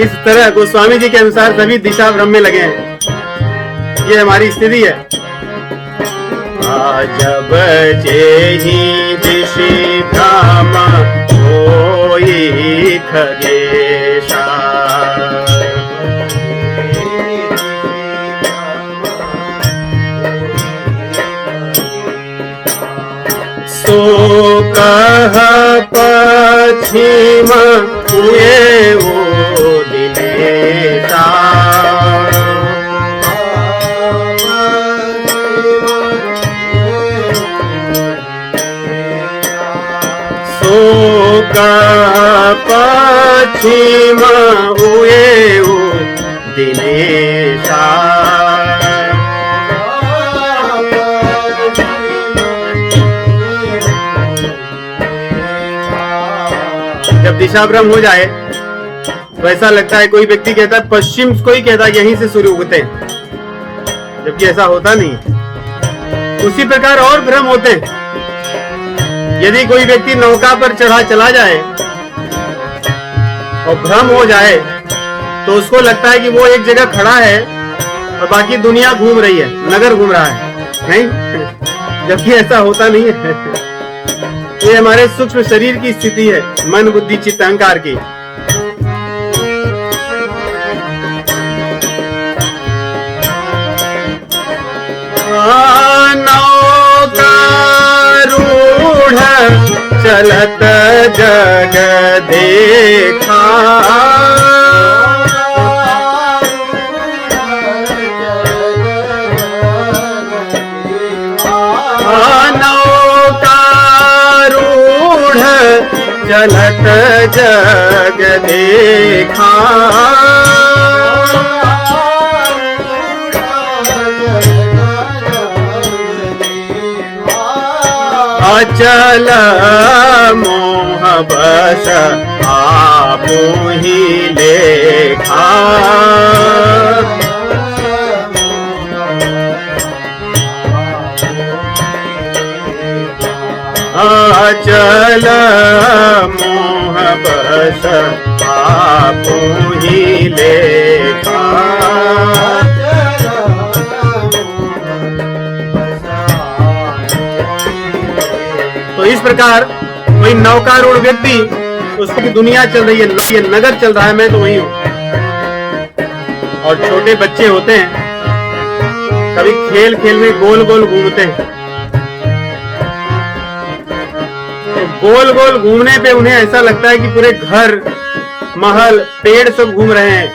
[SPEAKER 1] इस तरह गोस्वामी जी के अनुसार सभी दिशा भ्रम में लगे हैं। ये हमारी स्थिति है। जब जेहि दिशि भ्रम होई खगेशा, सो कह पश्चिम हुए वो दिनेशा, सो कह पश्चिम हुए वो दिनेशा। जब दिशा भ्रम हो जाए तो ऐसा लगता है, कोई व्यक्ति कहता है पश्चिम, कोई कहता है यहीं से सूर्य उगते हैं, जबकि ऐसा होता नहीं। उसी प्रकार और भ्रम होते हैं। यदि कोई व्यक्ति नौका पर चढ़ा चला जाए और भ्रम हो जाए तो उसको लगता है कि वो एक जगह खड़ा है और बाकी दुनिया घूम रही है, नगर घूम रहा है, नहीं, जबकि ऐसा होता नहीं है। ये हमारे सूक्ष्म शरीर की स्थिति है, मन बुद्धि चित्त अहंकार की। नौका रूढ़ चलत जग देखा, चलत जग देखा, अचल मोह बस आपु ही लेखा, अचल मोह बस आपु ही लेखा। तो इस प्रकार कोई नौकारूढ़ व्यक्ति, उसकी दुनिया चल रही है, ये नगर चल रहा है, मैं तो वही हूँ। और छोटे बच्चे होते हैं, कभी खेल खेल में गोल गोल घूमते हैं, गोल गोल घूमने पे उन्हें ऐसा लगता है कि पूरे घर महल पेड़ सब घूम रहे हैं,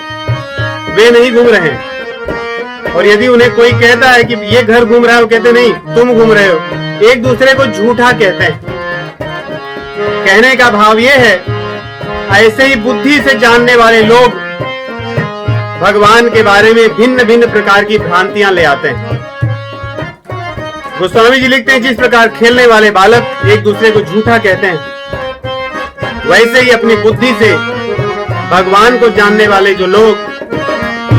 [SPEAKER 1] वे नहीं घूम रहे हैं। और यदि उन्हें कोई कहता है कि ये घर घूम रहा है, वो कहते नहीं तुम घूम रहे हो। एक दूसरे को झूठा कहते हैं। कहने का भाव ये है, ऐसे ही बुद्धि से जानने वाले लोग भगवान के बारे में भिन्न भिन्न प्रकार की भ्रांतियां ले आते हैं। गोस्वामी जी लिखते हैं, जिस प्रकार खेलने वाले बालक एक दूसरे को झूठा कहते हैं, वैसे ही अपनी बुद्धि से भगवान को जानने वाले जो लोग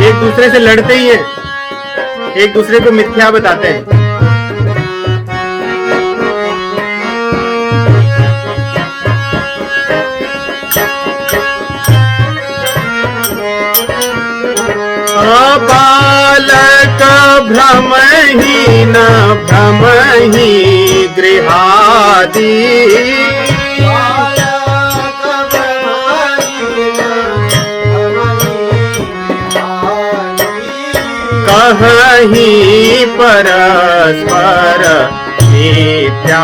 [SPEAKER 1] एक दूसरे से लड़ते ही हैं, एक दूसरे को मिथ्या बताते हैं। बालक भ्रम ही न भ्रम ही गृहादि, कहीं परस्पर मिथ्यावादी,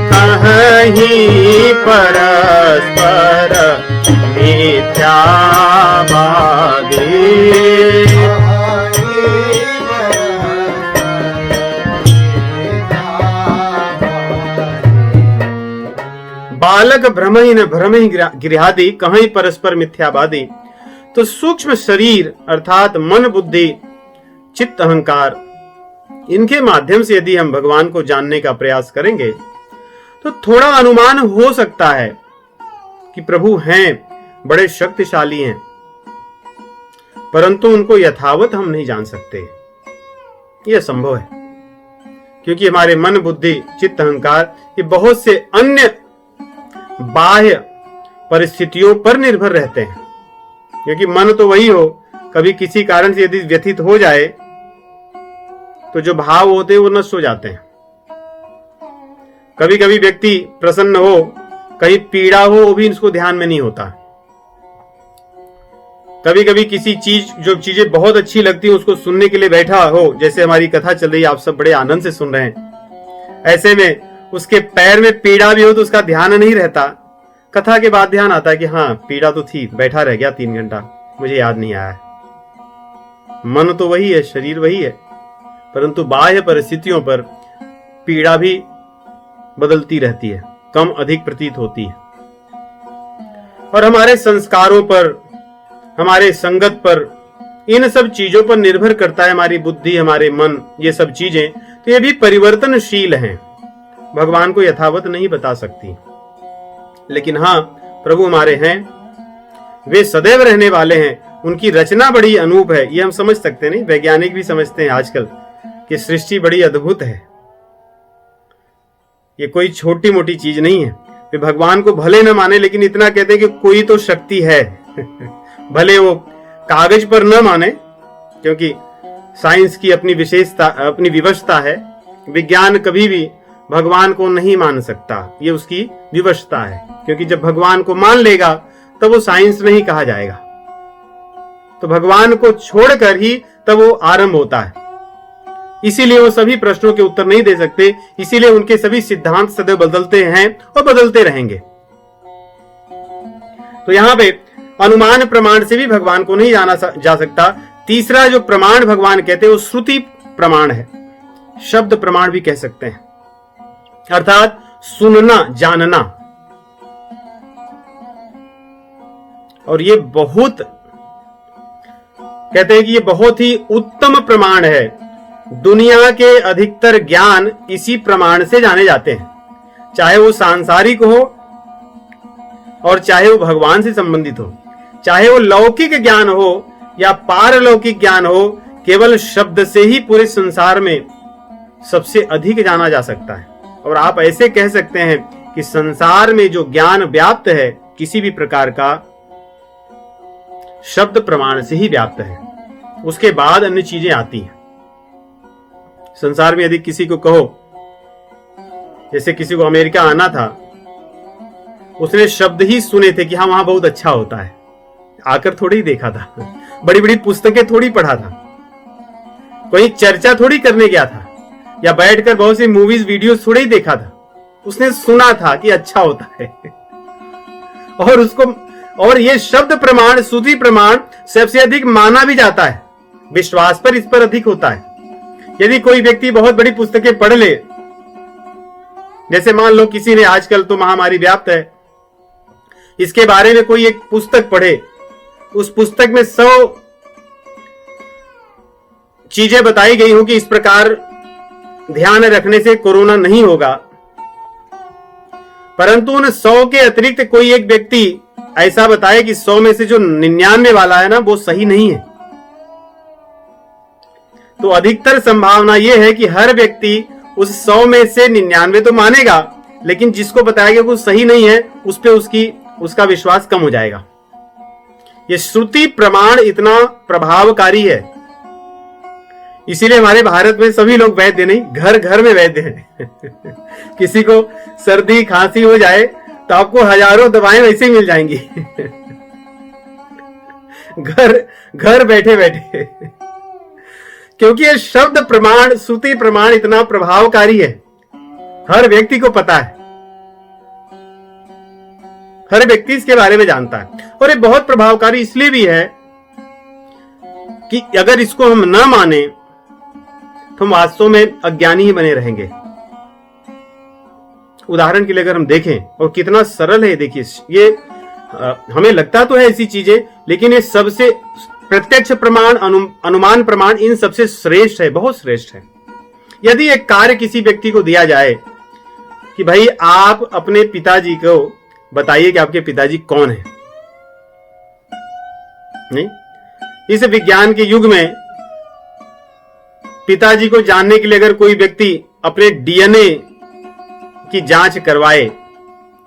[SPEAKER 1] कहीं परस्पर मिथ्यावादी। बालक भ्रम ही न भ्रम ही गिरहादि, कहीं परस्पर मिथ्यावादी। तो सूक्ष्म शरीर अर्थात मन, बुद्धि, चित्त, अहंकार, इनके माध्यम से यदि हम भगवान को जानने का प्रयास करेंगे तो थोड़ा अनुमान हो सकता है कि प्रभु हैं, बड़े शक्तिशाली हैं, परंतु उनको यथावत हम नहीं जान सकते। यह संभव है क्योंकि हमारे मन, बुद्धि, चित्त, अहंकार ये बहुत से अन्य बाह्य परिस्थितियों पर निर्भर रहते हैं। क्योंकि मन तो वही हो, कभी किसी कारण से यदि व्यथित हो जाए तो जो भाव होते हैं वो नष्ट हो जाते हैं। कभी कभी व्यक्ति प्रसन्न हो, कहीं पीड़ा हो, वो भी इसको ध्यान में नहीं होता। कभी कभी किसी चीज, जो चीजें बहुत अच्छी लगती है उसको सुनने के लिए बैठा हो, जैसे हमारी कथा चल रही है, आप सब बड़े आनंद से सुन रहे हैं, ऐसे में उसके पैर में पीड़ा भी हो तो उसका ध्यान नहीं रहता। कथा के बाद ध्यान आता है कि हाँ पीड़ा तो थी, बैठा रह गया 3 घंटा, मुझे याद नहीं आया। मन तो वही है, शरीर वही है, परंतु बाह्य परिस्थितियों पर पीड़ा भी बदलती रहती है, कम अधिक प्रतीत होती है। और हमारे संस्कारों पर, हमारे संगत पर, इन सब चीजों पर निर्भर करता है हमारी बुद्धि, हमारे मन, ये सब चीजें। तो ये भी परिवर्तनशील हैं, भगवान को यथावत नहीं बता सकती। लेकिन हाँ, प्रभु हमारे हैं, वे सदैव रहने वाले हैं, उनकी रचना बड़ी अनूप है, ये हम समझ सकते नहीं, वैज्ञानिक भी समझते हैं आजकल कि सृष्टि बड़ी अद्भुत है। ये कोई छोटी मोटी चीज नहीं है। वे भगवान को भले न माने, लेकिन इतना कहते हैं कि कोई तो शक्ति है। भले वो कागज पर न माने, क्योंकि साइंस की अपनी विशेषता, अपनी विवशता है। विज्ञान कभी भी भगवान को नहीं मान सकता, ये उसकी विवशता है। क्योंकि जब भगवान को मान लेगा तब वो साइंस नहीं कहा जाएगा। तो भगवान को छोड़कर ही तब वो आरंभ होता है। इसीलिए वो सभी प्रश्नों के उत्तर नहीं दे सकते, इसीलिए उनके सभी सिद्धांत सदैव बदलते हैं और बदलते रहेंगे। तो यहां पे अनुमान प्रमाण से भी भगवान को नहीं जाना जा सकता। तीसरा जो प्रमाण भगवान कहते हैं वो श्रुति प्रमाण है, शब्द प्रमाण भी कह सकते हैं, अर्थात सुनना, जानना। और ये बहुत कहते हैं कि ये बहुत ही उत्तम प्रमाण है। दुनिया के अधिकतर ज्ञान इसी प्रमाण से जाने जाते हैं, चाहे वो सांसारिक हो और चाहे वो भगवान से संबंधित हो, चाहे वो लौकिक ज्ञान हो या पारलौकिक ज्ञान हो। केवल शब्द से ही पूरे संसार में सबसे अधिक जाना जा सकता है। और आप ऐसे कह सकते हैं कि संसार में जो ज्ञान व्याप्त है किसी भी प्रकार का, शब्द प्रमाण से ही व्याप्त है, उसके बाद अन्य चीजें आती हैं। संसार में यदि किसी को कहो, जैसे किसी को अमेरिका आना था, उसने शब्द ही सुने थे कि हाँ वहां बहुत अच्छा होता है, आकर थोड़ी ही देखा था, बड़ी बड़ी पुस्तकें थोड़ी पढ़ा था, कोई चर्चा थोड़ी करने गया था, या बैठकर बहुत सी मूवीज वीडियोस थोड़ी ही देखा था, उसने सुना था कि अच्छा होता है। और ये शब्द प्रमाण, श्रुति प्रमाण सबसे अधिक माना भी जाता है, विश्वास पर इस पर अधिक होता है। यदि कोई व्यक्ति बहुत बड़ी पुस्तकें पढ़ ले, जैसे मान लो किसी ने, आजकल तो महामारी व्याप्त है, इसके बारे में कोई एक पुस्तक पढ़े, उस पुस्तक में 100 चीजें बताई गई हो कि इस प्रकार ध्यान रखने से कोरोना नहीं होगा, परंतु उन 100 के अतिरिक्त कोई एक व्यक्ति ऐसा बताए कि 100 में से जो 99 वाला है ना, वो सही नहीं है, तो अधिकतर संभावना यह है कि हर व्यक्ति उस 100 में से 99 तो मानेगा, लेकिन जिसको बताया गया वो सही नहीं है, उस पे उसका विश्वास कम हो जाएगा। ये श्रुति प्रमाण इतना प्रभावकारी है, इसीलिए हमारे भारत में सभी लोग वैद्य नहीं, घर घर में वैद्य हैं। किसी को सर्दी खांसी हो जाए तो आपको हजारों दवाएं वैसे ही मिल जाएंगी। घर बैठे बैठे, क्योंकि ये शब्द प्रमाण, श्रुति प्रमाण इतना प्रभावकारी है, हर व्यक्ति को पता है, हर व्यक्ति इसके बारे में जानता है। और ये बहुत प्रभावकारी इसलिए भी है कि अगर इसको हम न माने तो हम वास्तव में अज्ञानी ही बने रहेंगे। उदाहरण के लिए अगर हम देखें, और कितना सरल है, देखिए ये हमें लगता तो है ऐसी चीजें, लेकिन ये सबसे प्रत्यक्ष प्रमाण, अनुमान प्रमाण इन सबसे श्रेष्ठ है, बहुत श्रेष्ठ है। यदि एक कार्य किसी व्यक्ति को दिया जाए कि भाई आप अपने पिताजी को बताइए कि आपके पिताजी कौन है, नहीं, इस विज्ञान के युग में पिताजी को जानने के लिए अगर कोई व्यक्ति अपने डीएनए की जांच करवाए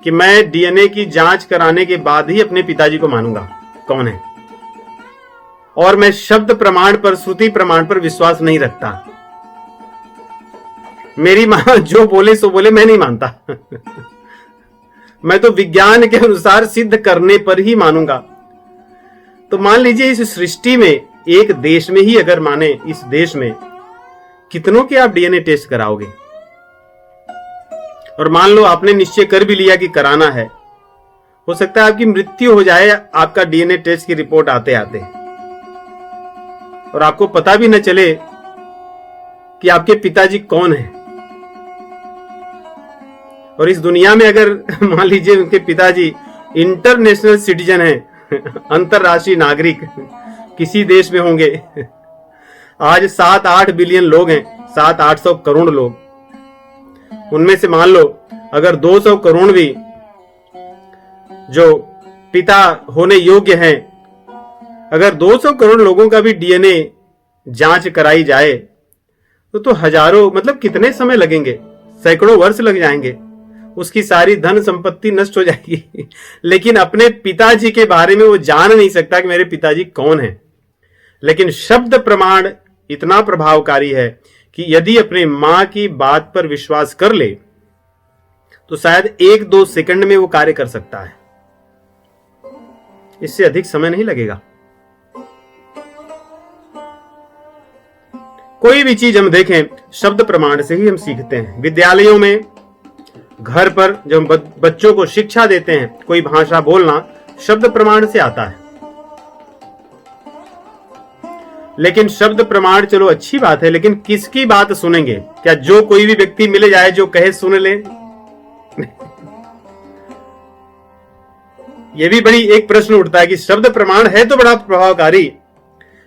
[SPEAKER 1] कि मैं डीएनए की जांच कराने के बाद ही अपने पिताजी को मानूंगा कौन है, और मैं शब्द प्रमाण पर, श्रुति प्रमाण पर विश्वास नहीं रखता, मेरी मां जो बोले सो बोले, मैं नहीं मानता मैं तो विज्ञान के अनुसार सिद्ध करने पर ही मानूंगा। तो मान लीजिए इस सृष्टि में, एक देश में ही अगर माने, इस देश में कितनों के आप डीएनए टेस्ट कराओगे, और मान लो आपने निश्चय कर भी लिया कि कराना है, हो सकता है आपकी मृत्यु हो जाए आपका डीएनए टेस्ट की रिपोर्ट आते आते, और आपको पता भी न चले कि आपके पिताजी कौन है। और इस दुनिया में अगर मान लीजिए उनके पिताजी इंटरनेशनल सिटीजन हैं, अंतरराष्ट्रीय नागरिक किसी देश में होंगे, आज 7-8 बिलियन लोग हैं, 700-800 करोड़ लोग, उनमें से मान लो अगर 200 करोड़ भी जो पिता होने योग्य हैं, अगर 200 करोड़ लोगों का भी डीएनए जांच कराई जाए तो हजारों, मतलब कितने समय लगेंगे, सैकड़ों वर्ष लग जाएंगे, उसकी सारी धन संपत्ति नष्ट हो जाएगी लेकिन अपने पिताजी के बारे में वो जान नहीं सकता कि मेरे पिताजी कौन है। लेकिन शब्द प्रमाण इतना प्रभावकारी है कि यदि अपने मां की बात पर विश्वास कर ले तो शायद 1-2 सेकंड में वो कार्य कर सकता है, इससे अधिक समय नहीं लगेगा। कोई भी चीज हम देखें शब्द प्रमाण से ही हम सीखते हैं। विद्यालयों में, घर पर जब हम बच्चों को शिक्षा देते हैं, कोई भाषा बोलना शब्द प्रमाण से आता है। लेकिन शब्द प्रमाण चलो अच्छी बात है, लेकिन किसकी बात सुनेंगे? क्या जो कोई भी व्यक्ति मिल जाए जो कहे सुन ले? यह भी बड़ी एक प्रश्न उठता है कि शब्द प्रमाण है तो बड़ा प्रभावकारी,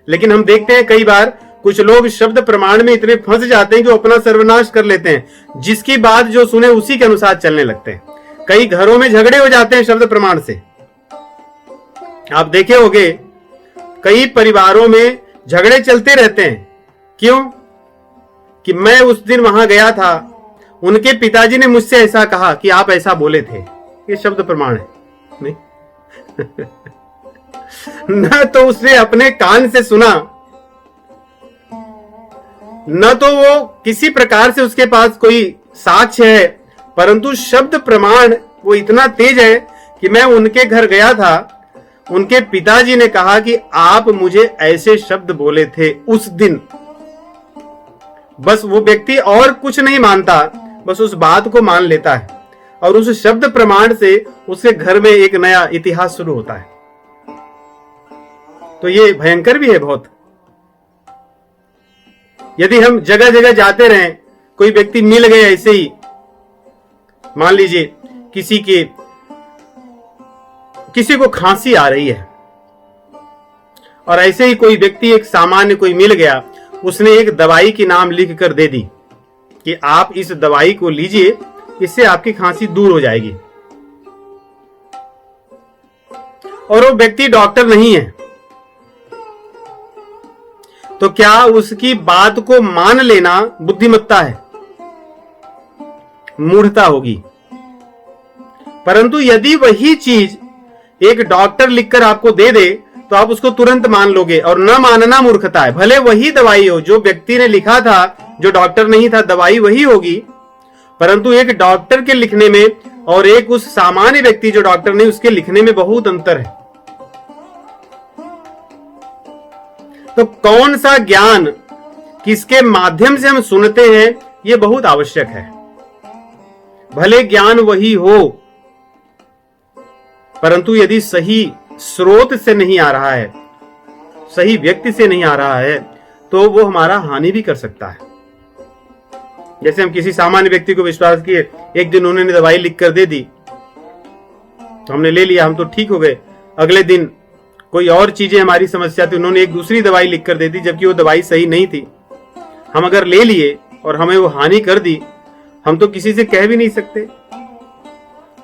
[SPEAKER 1] लेकिन हम देखते हैं कई बार कुछ लोग शब्द प्रमाण में इतने फंस जाते हैं कि वो अपना सर्वनाश कर लेते हैं, जिसकी बात जो सुने उसी के अनुसार चलने लगते हैं। कई घरों में झगड़े हो जाते हैं शब्द प्रमाण से, आप देखे होंगे कई परिवारों में झगड़े चलते रहते हैं। क्यों? कि मैं उस दिन वहां गया था, उनके पिताजी ने मुझसे ऐसा कहा कि आप ऐसा बोले थे। ये शब्द प्रमाण है नहीं न तो उसने अपने कान से सुना, न तो वो किसी प्रकार से उसके पास कोई साक्ष्य है, परंतु शब्द प्रमाण वो इतना तेज है कि मैं उनके घर गया था, उनके पिताजी ने कहा कि आप मुझे ऐसे शब्द बोले थे उस दिन। बस वो व्यक्ति और कुछ नहीं मानता, बस उस बात को मान लेता है, और उस शब्द प्रमाण से उसके घर में एक नया इतिहास शुरू होता है। तो ये भयंकर भी है बहुत। यदि हम जगह जगह जाते रहें, कोई व्यक्ति मिल गए ऐसे ही, मान लीजिए किसी को खांसी आ रही है, और ऐसे ही कोई व्यक्ति, एक सामान्य कोई मिल गया, उसने एक दवाई की नाम लिख कर दे दी कि आप इस दवाई को लीजिए, इससे आपकी खांसी दूर हो जाएगी, और वो व्यक्ति डॉक्टर नहीं है, तो क्या उसकी बात को मान लेना बुद्धिमत्ता है? मूढ़ता होगी। परंतु यदि वही चीज एक डॉक्टर लिखकर आपको दे दे तो आप उसको तुरंत मान लोगे, और न मानना मूर्खता है। भले वही दवाई हो, जो व्यक्ति ने लिखा था, जो डॉक्टर नहीं था, दवाई वही होगी, परंतु एक डॉक्टर के लिखने में और एक उस सामान्य व्यक्ति जो डॉक्टर नहीं, उसके लिखने में बहुत अंतर है। तो कौन सा ज्ञान किसके माध्यम से हम सुनते हैं, यह बहुत आवश्यक है। भले ज्ञान वही हो, परंतु यदि सही स्रोत से नहीं आ रहा है, सही व्यक्ति से नहीं आ रहा है, तो वो हमारा हानि भी कर सकता है। जैसे हम किसी सामान्य व्यक्ति को विश्वास किए, एक दिन उन्होंने दवाई लिख कर दे दी तो हमने ले लिया, हम तो ठीक हो गए। अगले दिन कोई और चीजें हमारी समस्या थी, उन्होंने एक दूसरी दवाई लिख कर दे दी जबकि वो दवाई सही नहीं थी। हम अगर ले लिए और हमें वो हानि कर दी, हम तो किसी से कह भी नहीं सकते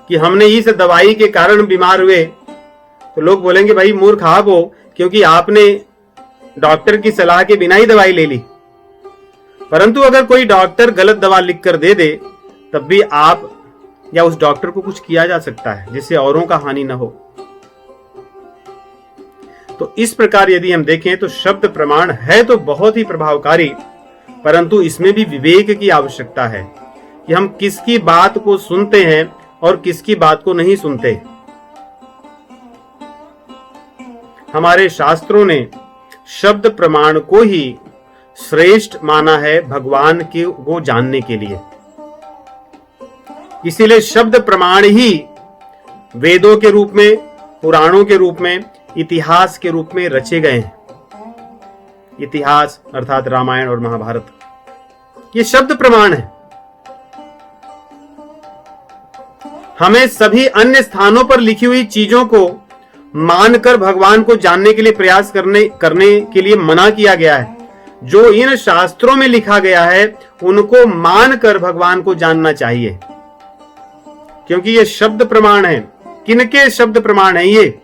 [SPEAKER 1] कि हमने इस दवाई के कारण बीमार हुए। तो लोग बोलेंगे भाई मूर्ख आप हो, क्योंकि आपने डॉक्टर की सलाह के बिना ही दवाई ले ली। परंतु अगर कोई डॉक्टर गलत दवा लिख कर दे दे, तब भी आप या उस डॉक्टर को कुछ किया जा सकता है जिससे औरों का हानि न हो। तो इस प्रकार यदि हम देखें तो शब्द प्रमाण है तो बहुत ही प्रभावकारी, परंतु इसमें भी विवेक की आवश्यकता है कि हम किसकी बात को सुनते हैं और किसकी बात को नहीं सुनते। हमारे शास्त्रों ने शब्द प्रमाण को ही श्रेष्ठ माना है भगवान को जानने के लिए। इसीलिए शब्द प्रमाण ही वेदों के रूप में, पुराणों के रूप में, इतिहास के रूप में रचे गए हैं। इतिहास अर्थात रामायण और महाभारत, ये शब्द प्रमाण है। हमें सभी अन्य स्थानों पर लिखी हुई चीजों को मानकर भगवान को जानने के लिए प्रयास करने के लिए मना किया गया है। जो इन शास्त्रों में लिखा गया है उनको मानकर भगवान को जानना चाहिए, क्योंकि ये शब्द प्रमाण है। किनके शब्द प्रमाण है ये?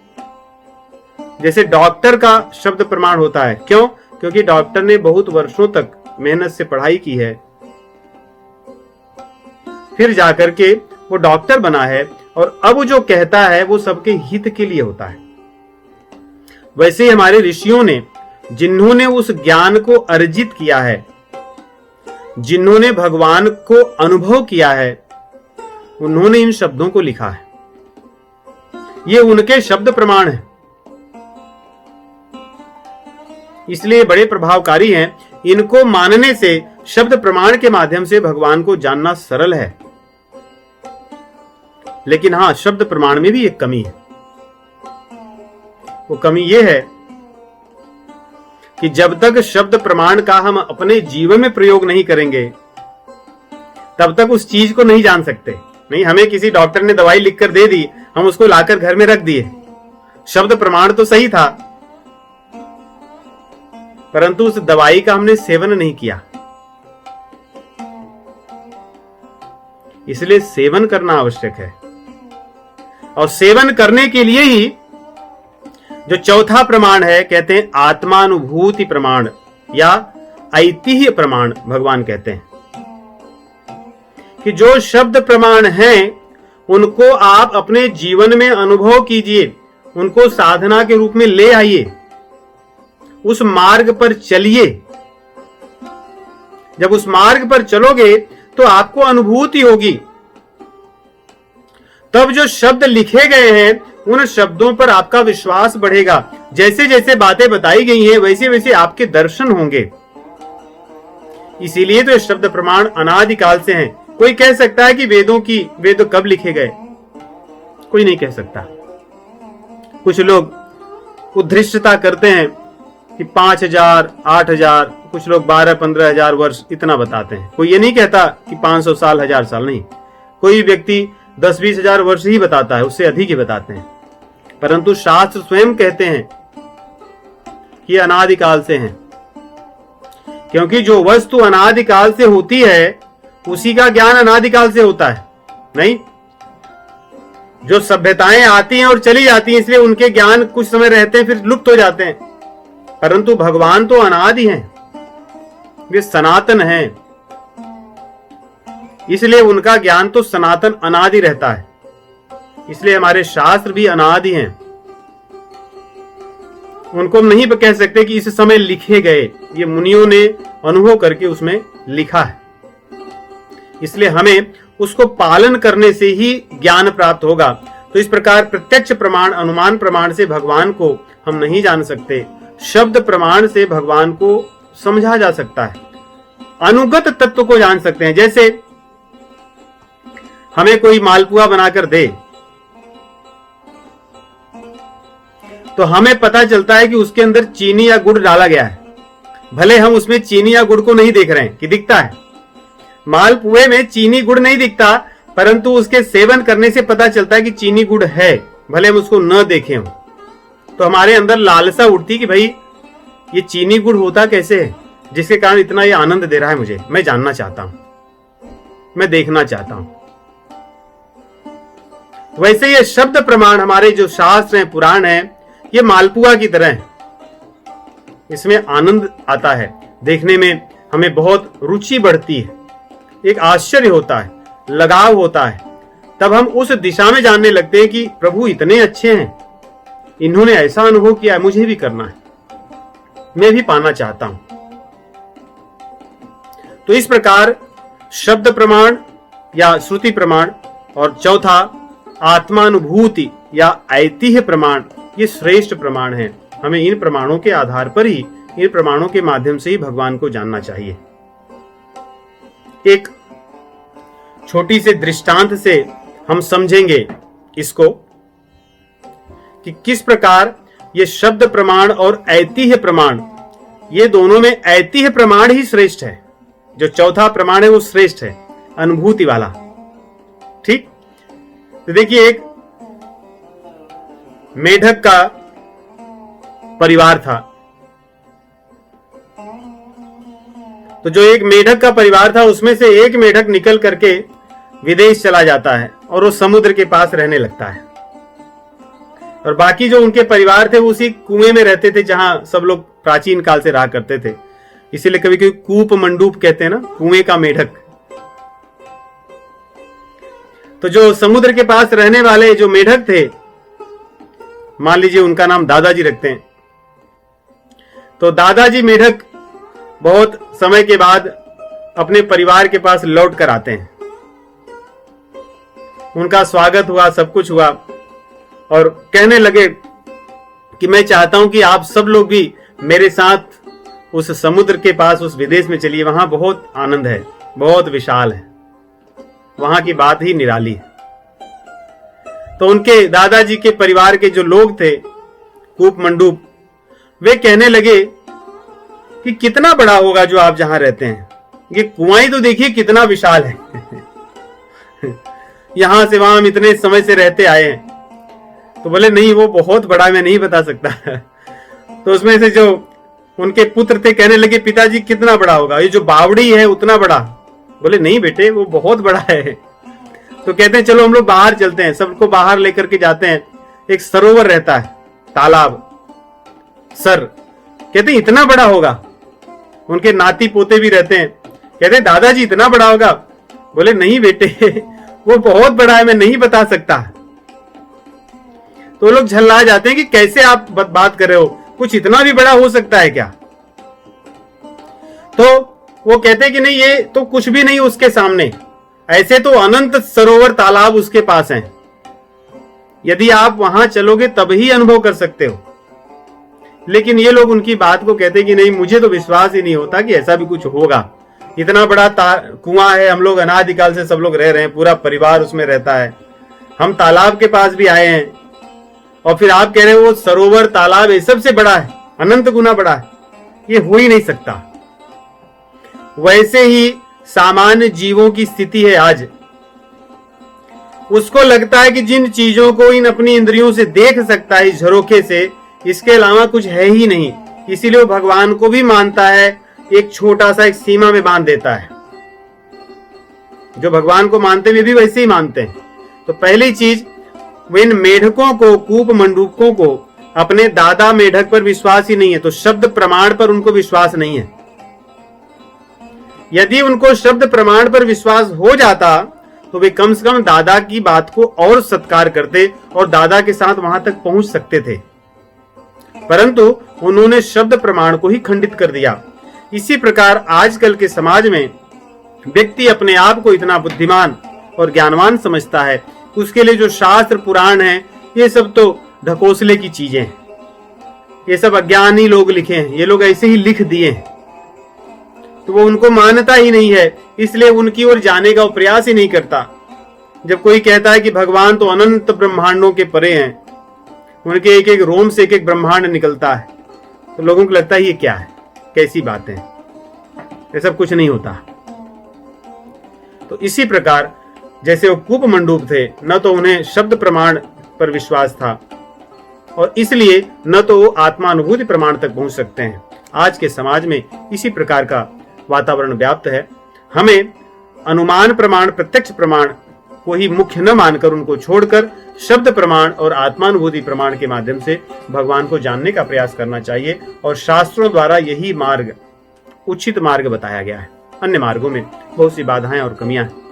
[SPEAKER 1] जैसे डॉक्टर का शब्द प्रमाण होता है। क्यों? क्योंकि डॉक्टर ने बहुत वर्षों तक मेहनत से पढ़ाई की है, फिर जाकर के वो डॉक्टर बना है, और अब जो कहता है वो सबके हित के लिए होता है। वैसे ही हमारे ऋषियों ने, जिन्होंने उस ज्ञान को अर्जित किया है, जिन्होंने भगवान को अनुभव किया है, उन्होंने इन शब्दों को लिखा है। ये उनके शब्द प्रमाण हैं, इसलिए बड़े प्रभावकारी हैं। इनको मानने से शब्द प्रमाण के माध्यम से भगवान को जानना सरल है। लेकिन हां, शब्द प्रमाण में भी एक कमी है। वो कमी ये है कि जब तक शब्द प्रमाण का हम अपने जीवन में प्रयोग नहीं करेंगे, तब तक उस चीज को नहीं जान सकते। नहीं, हमें किसी डॉक्टर ने दवाई लिखकर दे दी, हम उसको लाकर घर में रख दिए, शब्द प्रमाण तो सही था, परंतु उस दवाई का हमने सेवन नहीं किया। इसलिए सेवन करना आवश्यक है, और सेवन करने के लिए ही जो चौथा प्रमाण है, कहते हैं आत्मानुभूति प्रमाण या ऐतिह्य प्रमाण। भगवान कहते हैं कि जो शब्द प्रमाण हैं उनको आप अपने जीवन में अनुभव कीजिए, उनको साधना के रूप में ले आइए, उस मार्ग पर चलिए। जब उस मार्ग पर चलोगे तो आपको अनुभूति होगी। तब जो शब्द लिखे गए हैं उन शब्दों पर आपका विश्वास बढ़ेगा। जैसे जैसे बातें बताई गई हैं वैसे वैसे आपके दर्शन होंगे। इसीलिए तो ये शब्द प्रमाण अनादिकाल से हैं। कोई कह सकता है कि वेद कब लिखे गए? कोई नहीं कह सकता। कुछ लोग उद्धृष्टता करते हैं कि 5000, 8000, कुछ लोग 12-15 वर्ष इतना बताते हैं। कोई ये नहीं कहता कि 500 साल, 1000 साल, नहीं। कोई व्यक्ति 10-20 हजार वर्ष ही बताता है, उससे अधिक ही बताते हैं। परंतु शास्त्र स्वयं कहते हैं कि अनादिकाल से हैं, क्योंकि जो वस्तु अनादिकाल से होती है उसी का ज्ञान अनादिकाल से होता है। नहीं, जो सभ्यताएं आती हैं और चली जाती हैं, इसलिए उनके ज्ञान कुछ समय रहते हैं फिर लुप्त हो जाते हैं, परंतु भगवान तो अनादि हैं, वे सनातन हैं, इसलिए उनका ज्ञान तो सनातन अनादि रहता है। इसलिए हमारे शास्त्र भी अनादि हैं। उनको हम नहीं कह सकते कि इस समय लिखे गए, ये मुनियों ने अनुभव करके उसमें लिखा है। इसलिए हमें उसको पालन करने से ही ज्ञान प्राप्त होगा। तो इस प्रकार प्रत्यक्ष प्रमाण, अनुमान प्रमाण से भगवान को हम नहीं जान सकते। शब्द प्रमाण से भगवान को समझा जा सकता है, अनुगत तत्व को जान सकते हैं। जैसे हमें कोई मालपुआ बनाकर दे तो हमें पता चलता है कि उसके अंदर चीनी या गुड़ डाला गया है, भले हम उसमें चीनी या गुड़ को नहीं देख रहे हैं कि दिखता है, मालपुए में चीनी गुड़ नहीं दिखता, परंतु उसके सेवन करने से पता चलता है कि चीनी गुड़ है, भले हम उसको न देखें हो। तो हमारे अंदर लालसा उठती कि भाई ये चीनी गुड़ होता कैसे है, जिसके कारण इतना ये आनंद दे रहा है मुझे, मैं जानना चाहता हूं, मैं देखना चाहता हूं। वैसे ये शब्द प्रमाण हमारे जो शास्त्र हैं, पुराण हैं, ये मालपुआ की तरह है। इसमें आनंद आता है, देखने में हमें बहुत रुचि बढ़ती है, एक आश्चर्य होता है, लगाव होता है। तब हम उस दिशा में जानने लगते हैं कि प्रभु इतने अच्छे हैं, इन्होंने ऐसा अनुभव किया है, मुझे भी करना है, मैं भी पाना चाहता हूं। तो इस प्रकार शब्द प्रमाण या श्रुति प्रमाण और चौथा आत्मानुभूति या ऐतिह्य प्रमाण, ये श्रेष्ठ प्रमाण है। हमें इन प्रमाणों के आधार पर ही, इन प्रमाणों के माध्यम से ही भगवान को जानना चाहिए। एक छोटी से दृष्टांत से हम समझेंगे इसको कि किस प्रकार ये शब्द प्रमाण और ऐतिह्य प्रमाण, ये दोनों में ऐतिह्य प्रमाण ही श्रेष्ठ है। जो चौथा प्रमाण है वो श्रेष्ठ है, अनुभूति वाला। ठीक, तो देखिए एक मेढक का परिवार था। तो जो एक मेढक का परिवार था, उसमें से एक मेढक निकल करके विदेश चला जाता है और वो समुद्र के पास रहने लगता है, और बाकी जो उनके परिवार थे वो उसी कुएं में रहते थे जहां सब लोग प्राचीन काल से रहा करते थे। इसीलिए कभी कभी कूप मंडूप कहते हैं ना, कुएं का मेढक। तो जो समुद्र के पास रहने वाले जो मेढक थे, मान लीजिए उनका नाम दादाजी रखते हैं। तो दादाजी मेढक बहुत समय के बाद अपने परिवार के पास लौट कर आते हैं। उनका स्वागत हुआ, सब कुछ हुआ, और कहने लगे कि मैं चाहता हूं कि आप सब लोग भी मेरे साथ उस समुद्र के पास, उस विदेश में चलिए, वहां बहुत आनंद है, बहुत विशाल है, वहां की बात ही निराली है। तो उनके दादाजी के परिवार के जो लोग थे, कूप मंडूप, वे कहने लगे कि कितना बड़ा होगा जो आप जहां रहते हैं, ये कुआं ही तो देखिए कितना विशाल है। यहां से वहां हम इतने समय से रहते आए हैं। तो बोले नहीं, वो बहुत बड़ा, मैं नहीं बता सकता। तो उसमें से जो उनके पुत्र थे कहने लगे, पिताजी कितना बड़ा होगा, ये जो बावड़ी है उतना बड़ा? बोले नहीं बेटे, वो बहुत बड़ा है। तो कहते हैं चलो हम लोग बाहर चलते हैं, सबको बाहर लेकर के जाते हैं। एक सरोवर रहता है, तालाब, सर, कहते हैं इतना बड़ा होगा। उनके नाती पोते भी रहते हैं, कहते हैं दादाजी इतना बड़ा होगा? बोले नहीं बेटे, वो बहुत बड़ा है, मैं नहीं बता सकता। तो लोग झल्ला जाते हैं कि कैसे आप बात कर रहे हो, कुछ इतना भी बड़ा हो सकता है क्या? तो वो कहते हैं कि नहीं, ये तो कुछ भी नहीं उसके सामने, ऐसे तो अनंत सरोवर तालाब उसके पास हैं, यदि आप वहां चलोगे तभी अनुभव कर सकते हो। लेकिन ये लोग उनकी बात को कहते हैं कि नहीं, मुझे तो विश्वास ही नहीं होता कि ऐसा भी कुछ होगा। इतना बड़ा कुआं है, हम लोग अनादिकाल से सब लोग रह रहे हैं, पूरा परिवार उसमें रहता है, हम तालाब के पास भी आए हैं, और फिर आप कह रहे हो वो सरोवर तालाब ये सबसे बड़ा है, अनंत गुना बड़ा है, ये हो ही नहीं सकता। वैसे ही सामान्य जीवों की स्थिति है आज। उसको लगता है कि जिन चीजों को इन अपनी इंद्रियों से देख सकता है इस झरोखे से, इसके अलावा कुछ है ही नहीं, इसीलिए वो भगवान को भी मानता है, एक छोटा सा एक सीमा में बांध देता है। जो भगवान को मानते हुए भी वैसे ही मानते हैं। तो पहली चीज, इन मेढकों को, कूप मंडूकों को अपने दादा मेढक पर विश्वास ही नहीं है, तो शब्द प्रमाण पर उनको विश्वास नहीं है। यदि उनको शब्द प्रमाण पर विश्वास हो जाता तो वे कम से कम दादा की बात को और सत्कार करते और दादा के साथ वहां तक पहुंच सकते थे, परंतु उन्होंने शब्द प्रमाण को ही खंडित कर दिया। इसी प्रकार आजकल के समाज में व्यक्ति अपने आप को इतना बुद्धिमान और ज्ञानवान समझता है, उसके लिए जो शास्त्र पुराण है ये सब तो ढकोसले की चीजें हैं, ये सब अज्ञानी लोग लिखे हैं, ये लोग ऐसे ही लिख दिए हैं, तो वो उनको मान्यता ही नहीं है, इसलिए उनकी ओर जाने का प्रयास ही नहीं करता। जब कोई कहता है कि भगवान तो अनंत ब्रह्मांडों के परे हैं, उनके एक एक रोम से एक एक ब्रह्मांड निकलता है, तो लोगों को लगता है ये क्या है, कैसी बात है, ये सब कुछ नहीं होता। तो इसी प्रकार जैसे वो कूप मंडूप थे, न तो उन्हें शब्द प्रमाण पर विश्वास था और इसलिए न तो वो आत्मानुभूति प्रमाण तक पहुंच सकते हैं। आज के समाज में इसी प्रकार का वातावरण व्याप्त है। हमें अनुमान प्रमाण, प्रत्यक्ष प्रमाण को ही मुख्य न मानकर उनको छोड़कर शब्द प्रमाण और आत्मानुभूति प्रमाण के माध्यम से भगवान को जानने का प्रयास करना चाहिए और शास्त्रों द्वारा यही मार्ग उचित मार्ग बताया गया है। अन्य मार्गों में बहुत सी बाधाएं और कमियां हैं।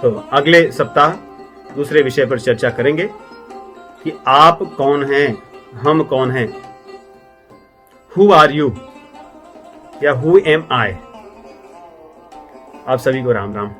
[SPEAKER 1] तो अगले सप्ताह दूसरे विषय पर चर्चा करेंगे कि आप कौन हैं, हम कौन हैं, हु आर यू या हु एम आई। आप सभी को राम राम।